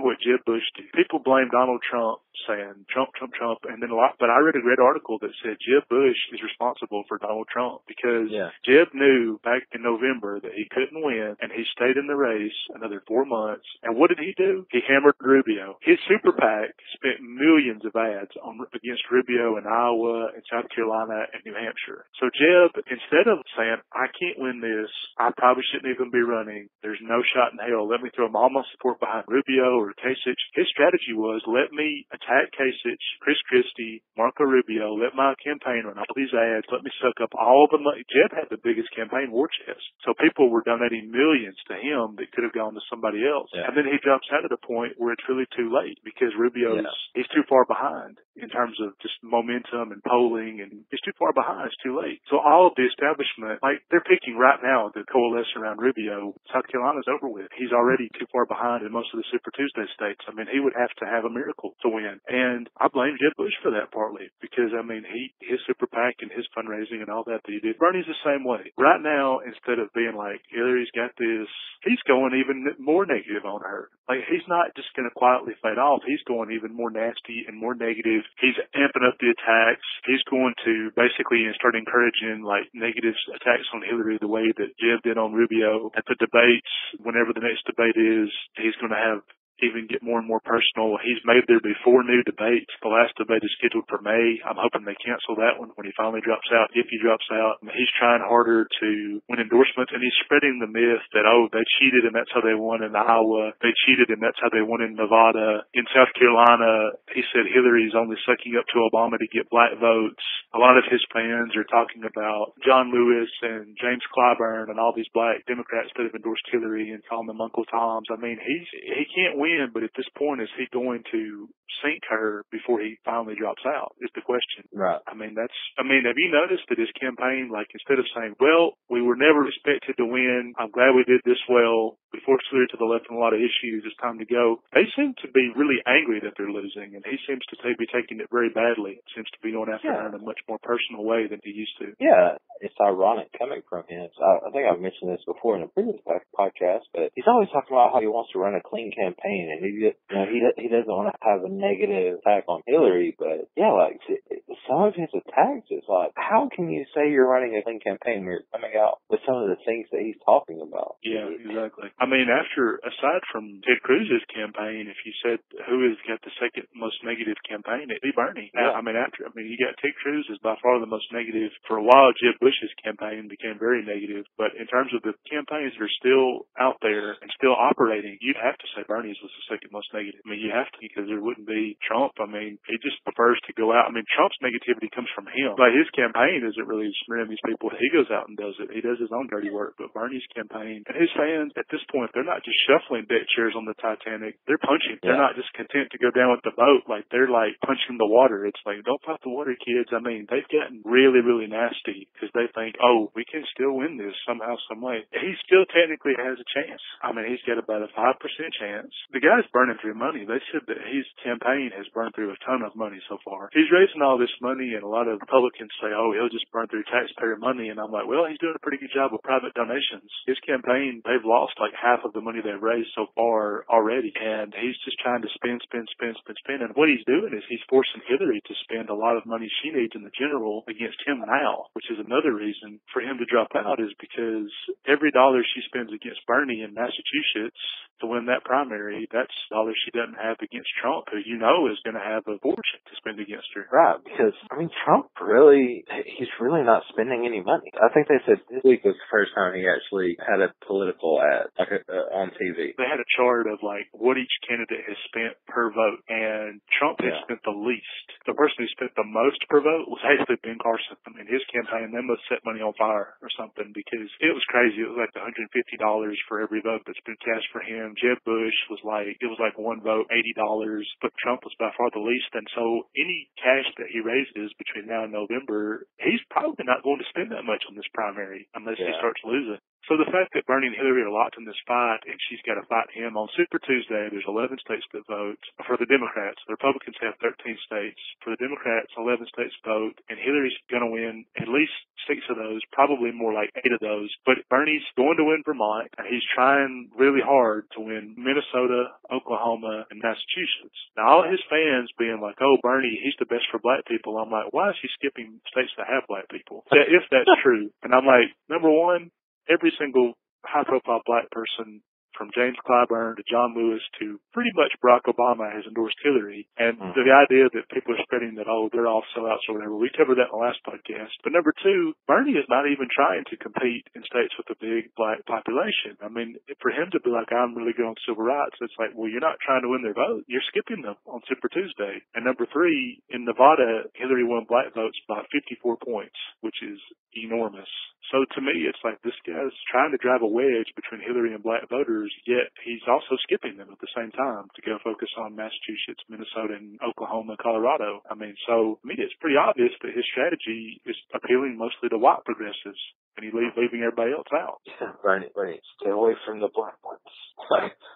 what Jeb Bush did. People blame Donald Trump, saying Trump, and then but I read a great article that said Jeb Bush is responsible for Donald Trump because Jeb knew back in November that he couldn't win, and he stayed in the race another 4 months. And what did he do? He hammered Rubio. His super PAC spent millions of ads against Rubio in Iowa and South Carolina and New Hampshire. So Jeb, instead of saying, I can't win this, I probably shouldn't even be running, there's no shot in hell, let me throw all my support behind Rubio or Kasich, his strategy was, let me attack Kasich, Chris Christie, Marco Rubio, let my campaign run all these ads, let me suck up all the money. Jeb had the biggest campaign war chest. So people were donating millions to him that could have gone to somebody else. And then he jumps out at a point where it's really too late because Rubio's, he's too far behind in terms of just momentum and polling, and he's too far behind. It's too late. So all of the establishment, like, they're picking right now to coalesce around Rubio. South Carolina's over with. He's already too far behind in most of the Super Tuesday states. I mean, he would have to have a miracle to win. And I blame Jeb Bush for that partly because, I mean, his super PAC and his fundraising and all that he did. Bernie's the same way. Right now, instead of being like, Hillary's got this, he's going even more negative on her. Like, he's not just going to quietly fade off. He's going even more nasty and more negative. He's amping up the attacks. He's going to basically start encouraging, like, negative attacks on Hillary the way that Jeb did on Rubio at the debates. Whenever the next debate is, he's going to have even get more and more personal. He's made there be 4 new debates. The last debate is scheduled for May. I'm hoping they cancel that one when he finally drops out, if he drops out. He's trying harder to win endorsements, and he's spreading the myth that, they cheated and that's how they won in Iowa. They cheated and that's how they won in Nevada. In South Carolina, he said Hillary's only sucking up to Obama to get black votes. A lot of his fans are talking about John Lewis and James Clyburn and all these black Democrats that have endorsed Hillary and calling them Uncle Toms. I mean, he can't win, but at this point, is he going to sink her before he finally drops out is the question. Right. I mean, have you noticed that his campaign, like, instead of saying, well, we were never expected to win, I'm glad we did this well, we forced Hillary to the left on a lot of issues, it's time to go, they seem to be really angry that they're losing, and he seems to be taking it very badly. It seems to be going after her in a much more personal way than he used to. Yeah, it's ironic coming from him. So I think I've mentioned this before in a previous podcast, but he's always talking about how he wants to run a clean campaign, and he doesn't want to have a negative attack on Hillary. But yeah, like some of his attacks is like, how can you say you're running a clean campaign when you're coming out with some of the things that he's talking about? Yeah, exactly. I mean, aside from Ted Cruz's campaign, if you said who has got the second most negative campaign, it'd be Bernie. Yeah. You got Ted Cruz is by far the most negative. For a while, Jeb Bush's campaign became very negative, but in terms of the campaigns that are still out there and still operating, you'd have to say Bernie's was the second most negative. I mean, you have to, because there wouldn't be Trump. I mean, he just prefers to go out. I mean, Trump's negativity comes from him. Like, his campaign isn't really smearing these people. He goes out and does it. He does his own dirty work. But Bernie's campaign and his fans, at this point, they're not just shuffling deck chairs on the Titanic. They're punching. Yeah. They're not just content to go down with the boat. Like, they're like punching the water. It's like, don't fight the water, kids. I mean, they've gotten really, really nasty because they think, oh, we can still win this somehow, some way. He still technically has a chance. I mean, he's got about a 5% chance. The guy's burning through money. They said that his campaign has burned through a ton of money so far. He's raising all this money, and a lot of Republicans say, oh, he'll just burn through taxpayer money. And I'm like, well, he's doing a pretty good job with private donations. His campaign, they've lost like half of the money they've raised so far already. And he's just trying to spend. And what he's doing is he's forcing Hillary to spend a lot of money she needs in the general against him now, which is another reason for him to drop out, is because every dollar she spends against Bernie in Massachusetts to win that primary, that's dollars she doesn't have against Trump, who you know is going to have a fortune to spend against her. Right, because, I mean, Trump he's really not spending any money. I think they said this week was the first time he actually had a political ad on TV. They had a chart of, like, what each candidate has spent per vote, and Trump has spent the least. The person who spent the most per vote was actually Ben Carson. I mean, his campaign, they must set money on fire or something, because it was crazy. It was like $150 for every vote that's been cast for him. Jeb Bush was like one vote, $80, but Trump was by far the least. And so any cash that he raises between now and November, he's probably not going to spend that much on this primary unless he starts losing. So the fact that Bernie and Hillary are locked in this fight, and she's got to fight him on Super Tuesday, there's 11 states that vote for the Democrats. The Republicans have 13 states. For the Democrats, 11 states vote, and Hillary's going to win at least 6 of those, probably more like 8 of those. But Bernie's going to win Vermont, and he's trying really hard to win Minnesota, Oklahoma, and Massachusetts. Now, all his fans being like, oh, Bernie, he's the best for black people. I'm like, why is he skipping states that have black people? If that's true. And I'm like, number one, every single high-profile black person, from James Clyburn to John Lewis to pretty much Barack Obama, has endorsed Hillary. And the idea that people are spreading that, oh, they're all sellouts or whatever, we covered that in the last podcast. But number two, Bernie is not even trying to compete in states with a big black population. I mean, for him to be like, I'm really good on civil rights, it's like, well, you're not trying to win their vote. You're skipping them on Super Tuesday. And number three, in Nevada, Hillary won black votes by 54 points, which is enormous. So to me, it's like this guy's trying to drive a wedge between Hillary and black voters, yet he's also skipping them at the same time to go focus on Massachusetts, Minnesota, and Oklahoma, Colorado. I mean, so to me, it's pretty obvious that his strategy is appealing mostly to white progressives, and he's leaving everybody else out. Yeah, Bernie, stay away from the black ones.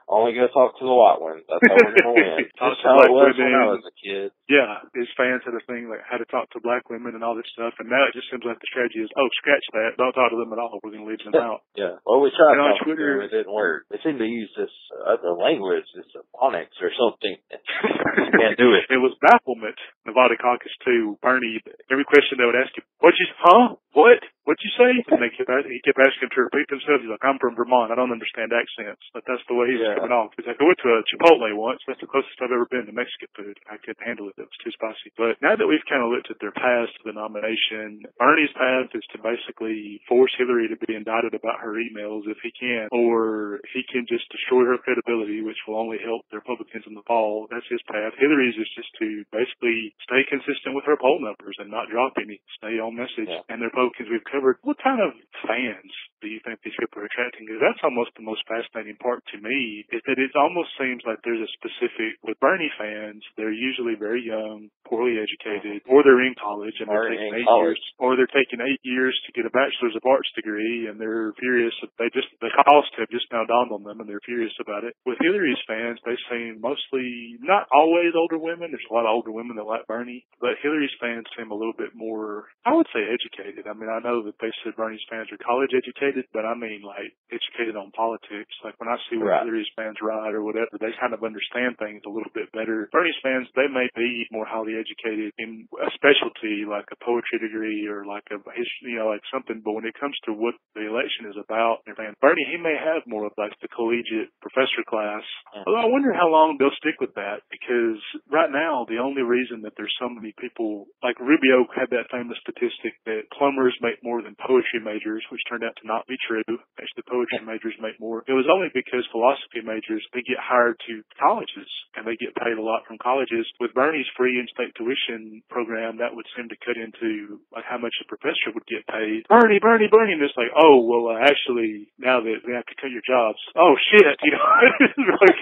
Only go talk to the white ones. That's how we're going to win. That's how it was when I was a kid. Yeah, his fans had a thing like how to talk to black women and all this stuff, and now it just seems like the strategy is, oh, scratch that. Don't talk to them at all. We're going to leave them out. Yeah. Well, we tried on talking Twitter, to them. It didn't work. They seemed to use this other language, this phonics or something. Can't do it. It was bafflement. Nevada caucus too. Bernie, every question they would ask him, what'd you say? And he kept asking to repeat himself. He's like, I'm from Vermont. I don't understand accents. But that's the way he was coming off. He's like, I went to a Chipotle once. That's the closest I've ever been to Mexican food. I couldn't handle it. It was too spicy. But now that we've kind of looked at their path to the nomination, Bernie's path is to basically force Hillary to be indicted about her emails if he can, or he can just destroy her credibility, which will only help the Republicans in the fall. That's his path. Hillary's is just to basically stay consistent with her poll numbers and not drop any, stay on message. Yeah. And the Republicans we've covered, what kind of fans do you think these people are attracting? Because that's almost the most fascinating part to me, is that it almost seems like there's a specific, with Bernie fans, they're usually very young, poorly educated, or they're in college and they're taking 8 years, or they're taking 8 years to get a bachelor's of arts degree, and they're furious. The cost have just now dawned on them, and they're furious about it. With Hillary's fans, they seem mostly, not always older women. There's a lot of older women that like Bernie, but Hillary's fans seem a little bit more, I would say, educated. I mean, I know that they said Bernie's fans are college educated, but I mean, like, educated on politics. Like, when I see what Hillary's fans write or whatever, they kind of understand things a little bit better. Bernie's fans, they may be more highly educated in a specialty, like a poetry degree or like a history, like something, but when it comes to what the election is about, Bernie, he may have more of like the collegiate professor class. Although I wonder how long they'll stick with that, because right now the only reason that there's so many people, like Rubio had that famous statistic that plumbers make more than poetry majors, which turned out to not be true. Actually, poetry majors make more. It was only because philosophy majors, they get hired to colleges and they get paid a lot from colleges. With Bernie's free in-state tuition program, that would seem to cut into like how much a professor would get paid. Bernie, and it's like, oh, well, actually, now that we have to cut your jobs, oh shit, like,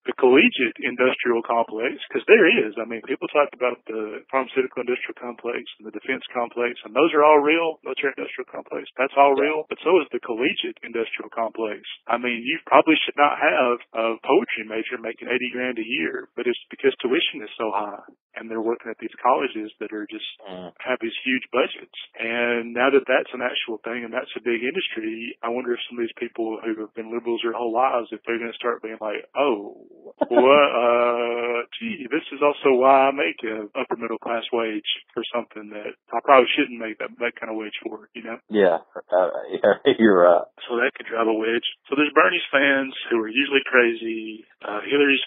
the collegiate industrial complex, because there is. I mean, people talk about the pharmaceutical industrial complex and the defense complex, and those are all real. Military industrial complex, that's all real. But so is the collegiate industrial complex. I mean, you probably should not have a poetry major making $80,000 a year, but it's because tuition is so high, and they're working at these colleges that are just have these huge budgets. And now that that's an actual thing and that's a big industry, I wonder if some of these people who have been liberals their whole lives, if they're going to start being like, oh, gee, this is also why I make a upper middle class wage for something that I probably shouldn't make that kind of wage for, Yeah, you're right. So that could drive a wedge. So there's Bernie's fans who are usually crazy. Hillary's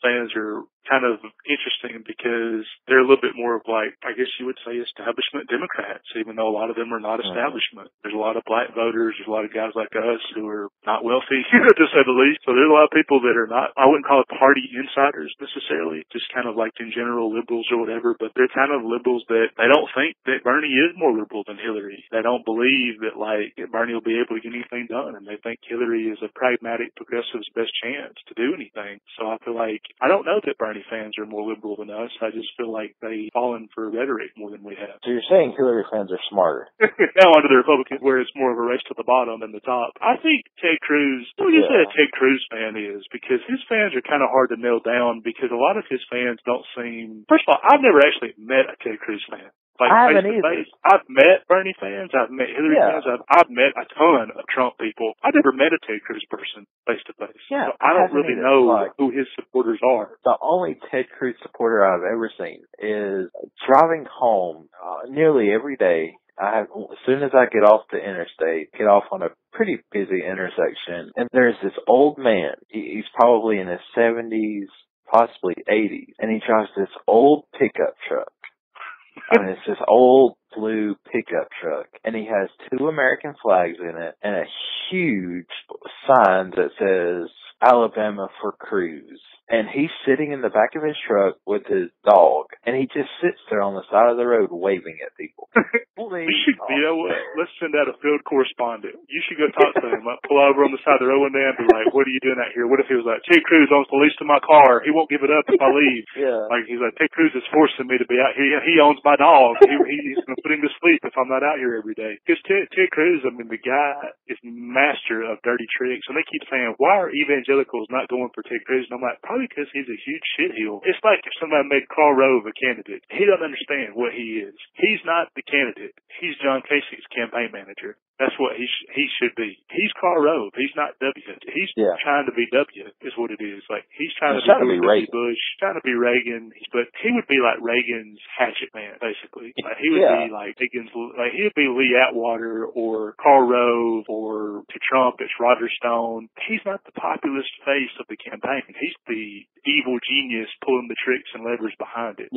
fans are kind of interesting because they're a little bit more of like, I guess you would say, establishment Democrats, even though a lot of them are not establishment. There's a lot of black voters. There's a lot of guys like us who are not wealthy, to say the least. So there's a lot of people that are not, I wouldn't call it party insiders necessarily, just kind of like in general liberals or whatever, but they're kind of liberals that they don't think that Bernie is more liberal than Hillary. They don't believe that like Bernie will be able to get anything done, and they think Hillary is a pragmatic progressive's best chance to do anything. So I feel like, I don't know that Bernie fans are more liberal than us. I just feel like they've fallen for rhetoric more than we have. So you're saying Hillary fans are smarter? Now under the Republicans, where it's more of a race to the bottom than the top. I think Ted Cruz, what would you say a Ted Cruz fan is? Because his fans are kind of hard to nail down, because a lot of his fans don't seem, first of all, I've never actually met a Ted Cruz fan. Like, I haven't either. Face. I've met Bernie fans. I've met Hillary fans. I've met a ton of Trump people. I've never met a Ted Cruz person face to face. Yeah, so I don't really know who his supporters are. The only Ted Cruz supporter I've ever seen is driving home nearly every day. As soon as I get off the interstate, get off on a pretty busy intersection, and there's this old man. He's probably in his 70s, possibly 80s, and he drives this old pickup truck. I mean, it's this old blue pickup truck, and he has 2 American flags in it and a huge sign that says Alabama for Cruz. And he's sitting in the back of his truck with his dog, and he just sits there on the side of the road waving at people. You know what? Let's send out a field correspondent. You should go talk to him. I'll pull over on the side of the road one day and be like, what are you doing out here? What if he was like, Ted Cruz owns the lease to my car. He won't give it up if I leave. Like, he's like, Ted Cruz is forcing me to be out here. He owns my dog. He's going to put him to sleep if I'm not out here every day. Because Ted Cruz, I mean, the guy is master of dirty tricks. And they keep saying, why are evangelicals not going for Ted Cruz? And I'm like, probably because he's a huge shitheel. It's like if somebody made Karl Rove a candidate. He doesn't understand what he is. He's not the candidate. He's John Kasich's campaign manager. That's what he should be. He's Karl Rove. He's not W. He's trying to be W is what it is. Like, he's trying to be Reagan. Bush, trying to be Reagan, but he would be like Reagan's hatchet man, basically. Like, he would be like Reagan's, like, he would be Lee Atwater or Karl Rove, or to Trump, it's Roger Stone. He's not the populist face of the campaign. He's the evil genius pulling the tricks and levers behind it.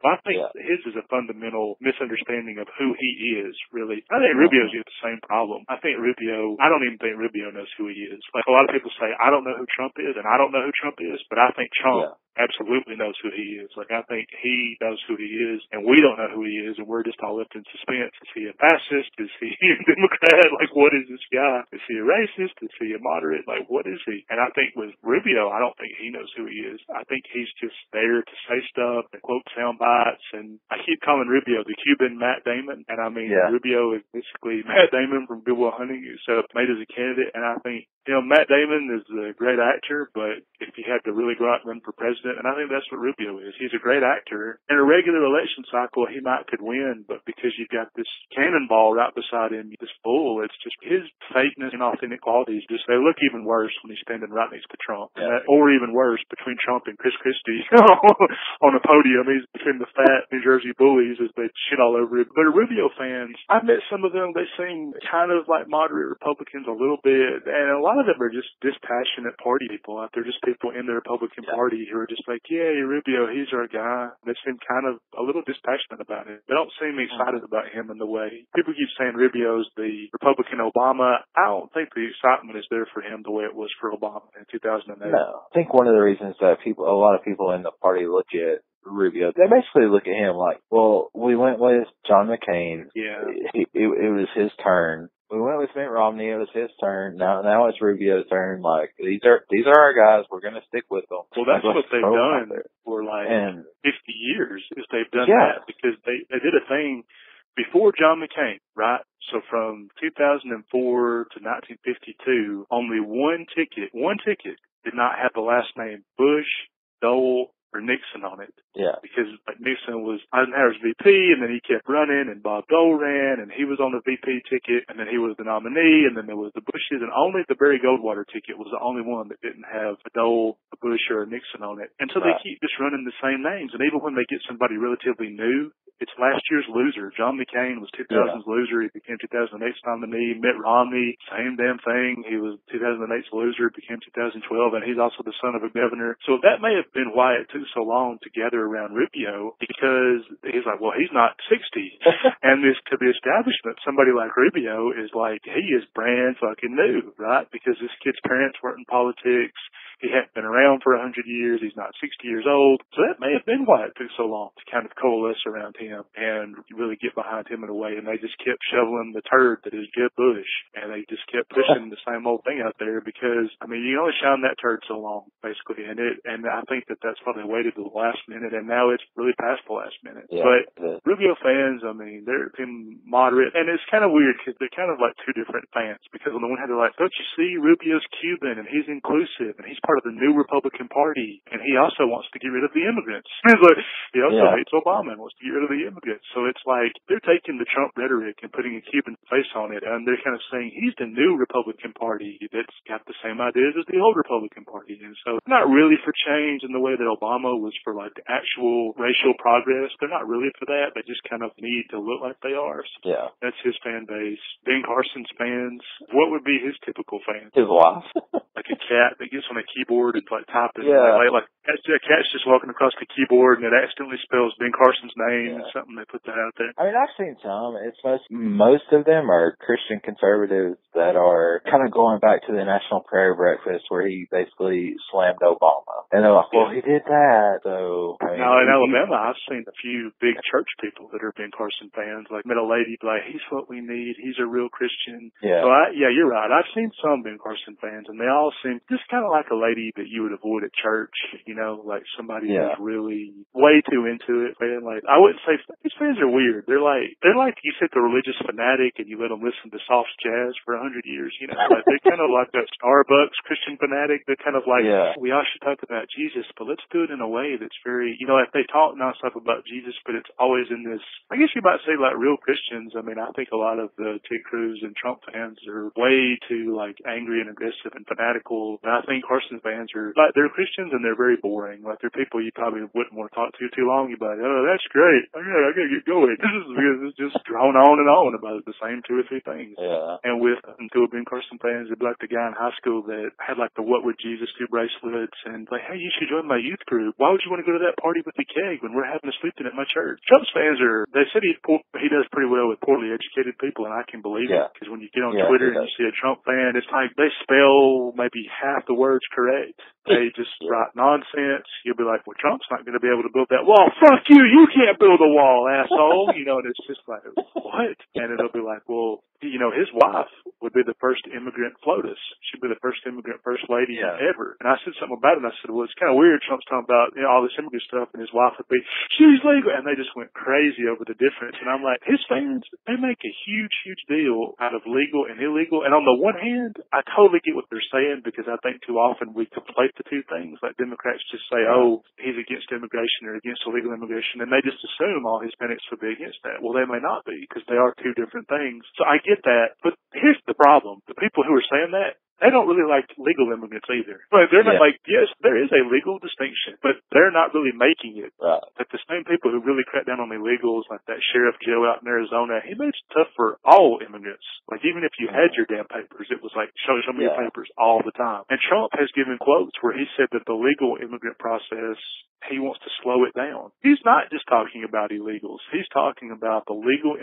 I think his is a fundamental misunderstanding of who he is, really. I think Rubio's got the same problem. I don't even think Rubio knows who he is. Like, a lot of people say, I don't know who Trump is, and I don't know who Trump is, but I think Trump absolutely knows who he is. Like, I think he knows who he is, and we don't know who he is, and we're just all left in suspense. Is he a fascist? Is he a Democrat? Like, what is this guy? Is he a racist? Is he a moderate? Like, what is he? And I think with Rubio, I don't think he knows who he is. I think he's just there to say stuff and quote sound bites, and I keep calling Rubio the Cuban Matt Damon, and I mean, Rubio is basically Matt Damon from Good Will Hunting, except made as a candidate, and I think, you know, Matt Damon is a great actor, but if he had to really go out and run for president, and I think that's what Rubio is. He's a great actor. In a regular election cycle, he could win, but because you've got this cannonball right beside him, this bull, it's just his fakeness and authentic qualities just, they look even worse when he's standing right next to Trump. And that, or even worse, between Trump and Chris Christie on a podium. He's between the fat New Jersey bullies as they shit all over him. But Rubio fans, I've met some of them, they seem kind of like moderate Republicans a little bit, and a lot of them are just dispassionate party people. They're just people in the Republican Party who are just like, yeah, Rubio, he's our guy. They seem kind of a little dispassionate about it. They don't seem excited about him in the way. People keep saying Rubio's the Republican Obama. I don't think the excitement is there for him the way it was for Obama in 2008. No. I think one of the reasons that a lot of people in the party look at Rubio, they basically look at him like, well, we went with John McCain. Yeah. It was his turn. We went with Mitt Romney. It was his turn. Now it's Rubio's turn. Like, these are our guys. We're going to stick with them. Well, that's what they've done for like 50 years is they've done that because they did a thing before John McCain, right? So from 2004 to 1952, only one ticket did not have the last name Bush, Dole, or Nixon on it. Yeah. Because like Nixon was Eisenhower's VP, and then he kept running, and Bob Dole ran, and he was on the VP ticket, and then he was the nominee, and then there was the Bushes, and only the Barry Goldwater ticket was the only one that didn't have a Dole, a Bush, or a Nixon on it. And so they keep just running the same names, and even when they get somebody relatively new, it's last year's loser. John McCain was 2000's loser. He became 2008's nominee. Mitt Romney, same damn thing. He was 2008's loser, became 2012, and he's also the son of a governor. So that may have been why it took so long to gather around Rubio, because he's like, well, he's not 60. And this, to the establishment, somebody like Rubio is like, he is brand fucking new, right? Because this kid's parents weren't in politics. He hadn't been around for 100 years. He's not 60 years old. So that may have been why it took so long to kind of coalesce around him and really get behind him in a way. And they just kept shoveling the turd that is Jeb Bush. And they just kept pushing the same old thing out there because, I mean, you can only shine that turd so long, basically. And I think that's why they waited to the last minute. And now it's really past the last minute. Yeah. But Rubio fans, I mean, they're moderate. And it's kind of weird because they're kind of like two different fans. Because on the one hand, they're like, don't you see, Rubio's Cuban and he's inclusive and he's part of the new Republican Party, and he also wants to get rid of the immigrants. He also hates Obama and wants to get rid of the immigrants. So it's like they're taking the Trump rhetoric and putting a Cuban face on it, and they're kind of saying he's the new Republican Party that's got the same ideas as the old Republican Party. And so they're not really for change in the way that Obama was for like the actual racial progress. They're not really for that. They just kind of need to look like they are. So that's his fan base. Ben Carson's fans, what would be his typical fan? His wife. Like a cat that gets on a keyboard and like typing. Like a cat's just walking across the keyboard and it accidentally spells Ben Carson's name and something. They put that out there. I mean, I've seen some. It's most of them are Christian conservatives that are kind of going back to the National Prayer Breakfast where he basically slammed Obama. And they're like, well, he did that. So I mean, now in Alabama, I've seen a few big church people that are Ben Carson fans. Like met a lady like, he's what we need. He's a real Christian. Yeah. So you're right. I've seen some Ben Carson fans, and they all seem just kind of like a lady that you would avoid at church, you know, like somebody who's really way too into it. Man. Like, I wouldn't say these fans are weird. They're like you said, the religious fanatic, and you let them listen to soft jazz for 100 years, you know. Like, they're kind of like that Starbucks Christian fanatic. They're kind of like, we all should talk about Jesus, but let's do it in a way that's very, you know, like they talk nonstop about Jesus, but it's always in this, I guess you might say like real Christians. I mean, I think a lot of the Ted Cruz and Trump fans are way too like angry and aggressive and fanatical. And I think Carson fans are like, they're Christians and they're very boring. Like, they're people you probably wouldn't want to talk to too long. You'd be like, oh, that's great. I gotta get going. This is just drawn on and on about the same two or three things. Yeah. And with until Ben Carson fans, it'd be like the guy in high school that had like the What Would Jesus Do bracelets and like, hey, you should join my youth group. Why would you want to go to that party with the keg when we're having a sleeping at my church? Trump's fans they said he does pretty well with poorly educated people, and I can believe it, because when you get on Twitter and you see a Trump fan, it's like they spell maybe half the words correctly correct. They just write nonsense. You'll be like, well, Trump's not going to be able to build that wall. Fuck you. You can't build a wall, asshole. You know, and it's just like, what? And it'll be like, well, you know, his wife would be the first immigrant FLOTUS. She'd be the first immigrant first lady ever. And I said something about it, and I said, well, it's kind of weird. Trump's talking about, you know, all this immigrant stuff, and his wife would be, she's legal. And they just went crazy over the difference. And I'm like, his fans, they make a huge, huge deal out of legal and illegal. And on the one hand, I totally get what they're saying, because I think too often we conflate the two things. Like Democrats just say, oh, he's against immigration or against illegal immigration, and they just assume all Hispanics would be against that. Well, they may not be, because they are two different things. So I get that, but here's the problem. The people who are saying that, they don't really like legal immigrants either. But they're not like, yes, there is a legal distinction, but they're not really making it. Right. Like the same people who really crack down on illegals, like that Sheriff Joe out in Arizona, he made it tough for all immigrants. Like even if you had your damn papers, it was like, show me your papers all the time. And Trump has given quotes where he said that the legal immigrant process, he wants to slow it down. He's not just talking about illegals. He's talking about the legal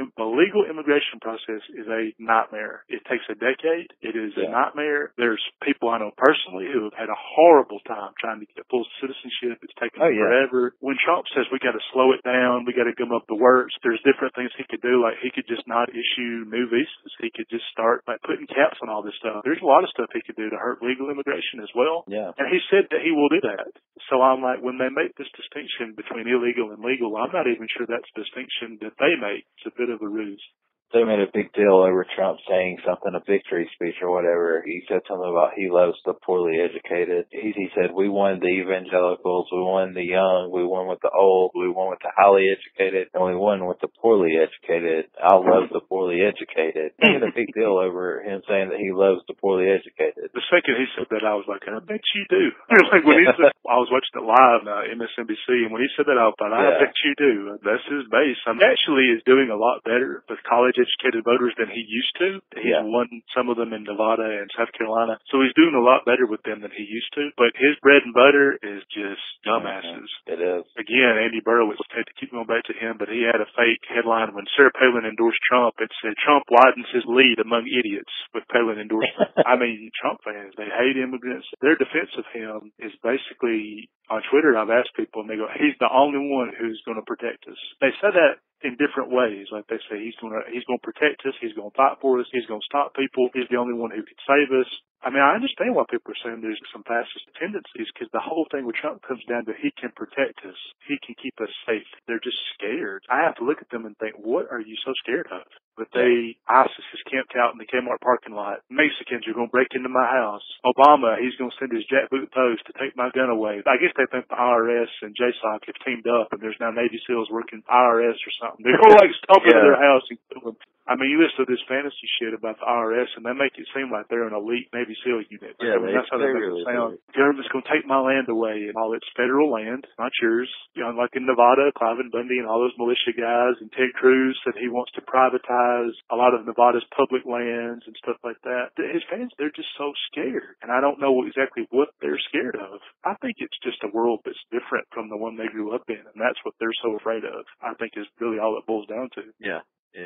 immigration process is a nightmare. It takes a decade. It is a nightmare. There's people I know personally who have had a horrible time trying to get full citizenship. It's taken forever. When Trump says we got to slow it down, we got to come up the works, there's different things he could do. Like he could just not issue new visas. He could just start like putting caps on all this stuff. There's a lot of stuff he could do to hurt legal immigration as well. Yeah. And he said that he will do that. So I'm like, when they make this distinction between illegal and legal, I'm not even sure that's a distinction that they make. It's a bit of a ruse. They made a big deal over Trump saying something, a victory speech or whatever. He said something about he loves the poorly educated. He said, we won the evangelicals, we won the young, we won with the old, we won with the highly educated, and we won with the poorly educated. I love the poorly educated. They made a big deal over him saying that he loves the poorly educated. The second he said that, I was like, I bet you do. Like when he said, I was watching it live on MSNBC, and when he said that, I thought, I bet you do. That's his base. He actually is doing a lot better with college-educated voters than he used to. He's won some of them in Nevada and South Carolina. So he's doing a lot better with them than he used to. But his bread and butter is just dumbasses. It is. Again, Andy Burowitz, had to keep going back to him, but he had a fake headline when Sarah Palin endorsed Trump. It said, Trump widens his lead among idiots with Palin endorsement. I mean, Trump fans, they hate immigrants. Their defense of him is basically, on Twitter, I've asked people, and they go, he's the only one who's going to protect us. They say that in different ways. Like they say, he's going to protect us. He's going to fight for us. He's going to stop people. He's the only one who can save us. I mean, I understand why people are saying there's some fascist tendencies, because the whole thing with Trump comes down to he can protect us. He can keep us safe. They're just scared. I have to look at them and think, what are you so scared of? But ISIS is camped out in the Kmart parking lot. Mexicans are going to break into my house. Obama, he's going to send his jackboot post to take my gun away. I guess they think the IRS and JSOC have teamed up, and there's now Navy SEALs working IRS or something. They're going to like stomp into their house and kill them. I mean, you listen to this fantasy shit about the IRS, and they make it seem like they're an elite Navy SEAL unit. Yeah, I mean, that's how they make it sound. The government's going to take my land away, and all it's federal land, not yours. You know, like in Nevada, Clive and Bundy and all those militia guys, and Ted Cruz said he wants to privatize a lot of Nevada's public lands and stuff like that. His fans, they're just so scared, and I don't know exactly what they're scared of. I think it's just a world that's different from the one they grew up in, and that's what they're so afraid of. I think is really all it boils down to. Yeah,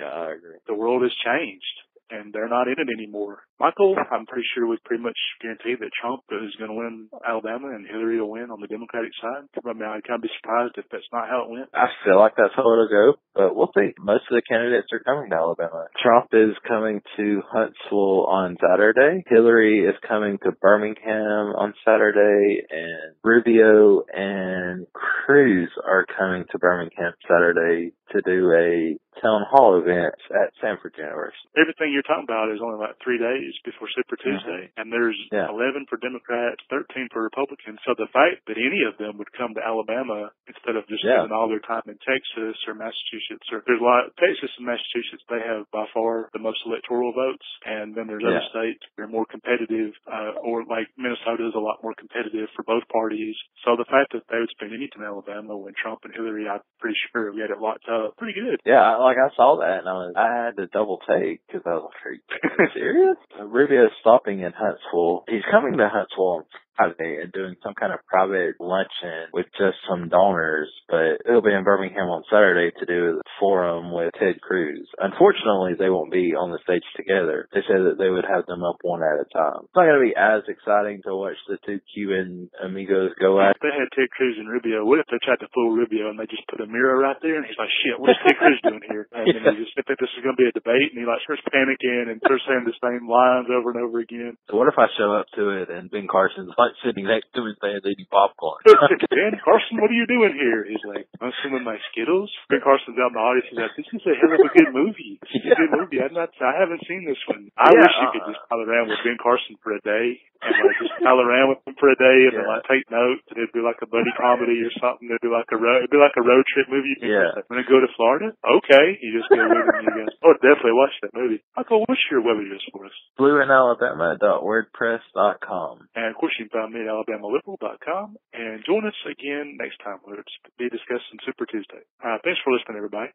I agree. The world has changed, and they're not in it anymore. Michael, I'm pretty sure we pretty much guarantee that Trump is going to win Alabama and Hillary will win on the Democratic side. I mean, I'd kind of be surprised if that's not how it went. I feel like that's how it'll go, but we'll see. Most of the candidates are coming to Alabama. Trump is coming to Huntsville on Saturday. Hillary is coming to Birmingham on Saturday, and Rubio and Cruz are coming to Birmingham Saturday to do a town hall event at Stanford University. Everything you're talking about is only like 3 days before Super Tuesday, and there's 11 for Democrats, 13 for Republicans. So the fact that any of them would come to Alabama instead of just spending all their time in Texas or Massachusetts, or there's a lot, Texas and Massachusetts, they have by far the most electoral votes, and then there's other states that are more competitive, or like Minnesota is a lot more competitive for both parties. So the fact that they would spend any time in Alabama when Trump and Hillary, I'm pretty sure we had it locked up. Pretty good. Yeah, like I saw that, and I had to double take, because I was like, are you serious? Rubio is stopping in Huntsville. He's coming to Huntsville on and doing some kind of private luncheon with just some donors, but it'll be in Birmingham on Saturday to do a forum with Ted Cruz. Unfortunately, they won't be on the stage together. They said that they would have them up one at a time. It's not going to be as exciting to watch the two Cuban amigos go at. If they had Ted Cruz and Rubio, what if they tried to fool Rubio and they just put a mirror right there and he's like, shit, what is Ted Cruz doing here? And then he just think this is going to be a debate and he like starts panicking and starts saying the same lines over and over again. So what if I show up to it and Ben Carson's like sitting next to me saying eating popcorn? Ben Carson, what are you doing here? He's like, I'm some of my Skittles. Ben Carson's out in the audience. He's like, this is a hell of a good movie. It's a good movie. I haven't seen this one. I wish you could just pile around with Ben Carson for a day and like just pile around with him for a day and then like take notes and it'd be like a buddy comedy or something. It'd be like a road trip movie. Like, when I go to Florida, okay, you just go with him and you guys, oh, definitely watch that movie. Michael, what's your web address for us? BlueandAlabama.wordpress.com. And of course you can find me at alabamaliberal.com and join us again next time. We'll be discussing Super Tuesday. Thanks for listening, everybody.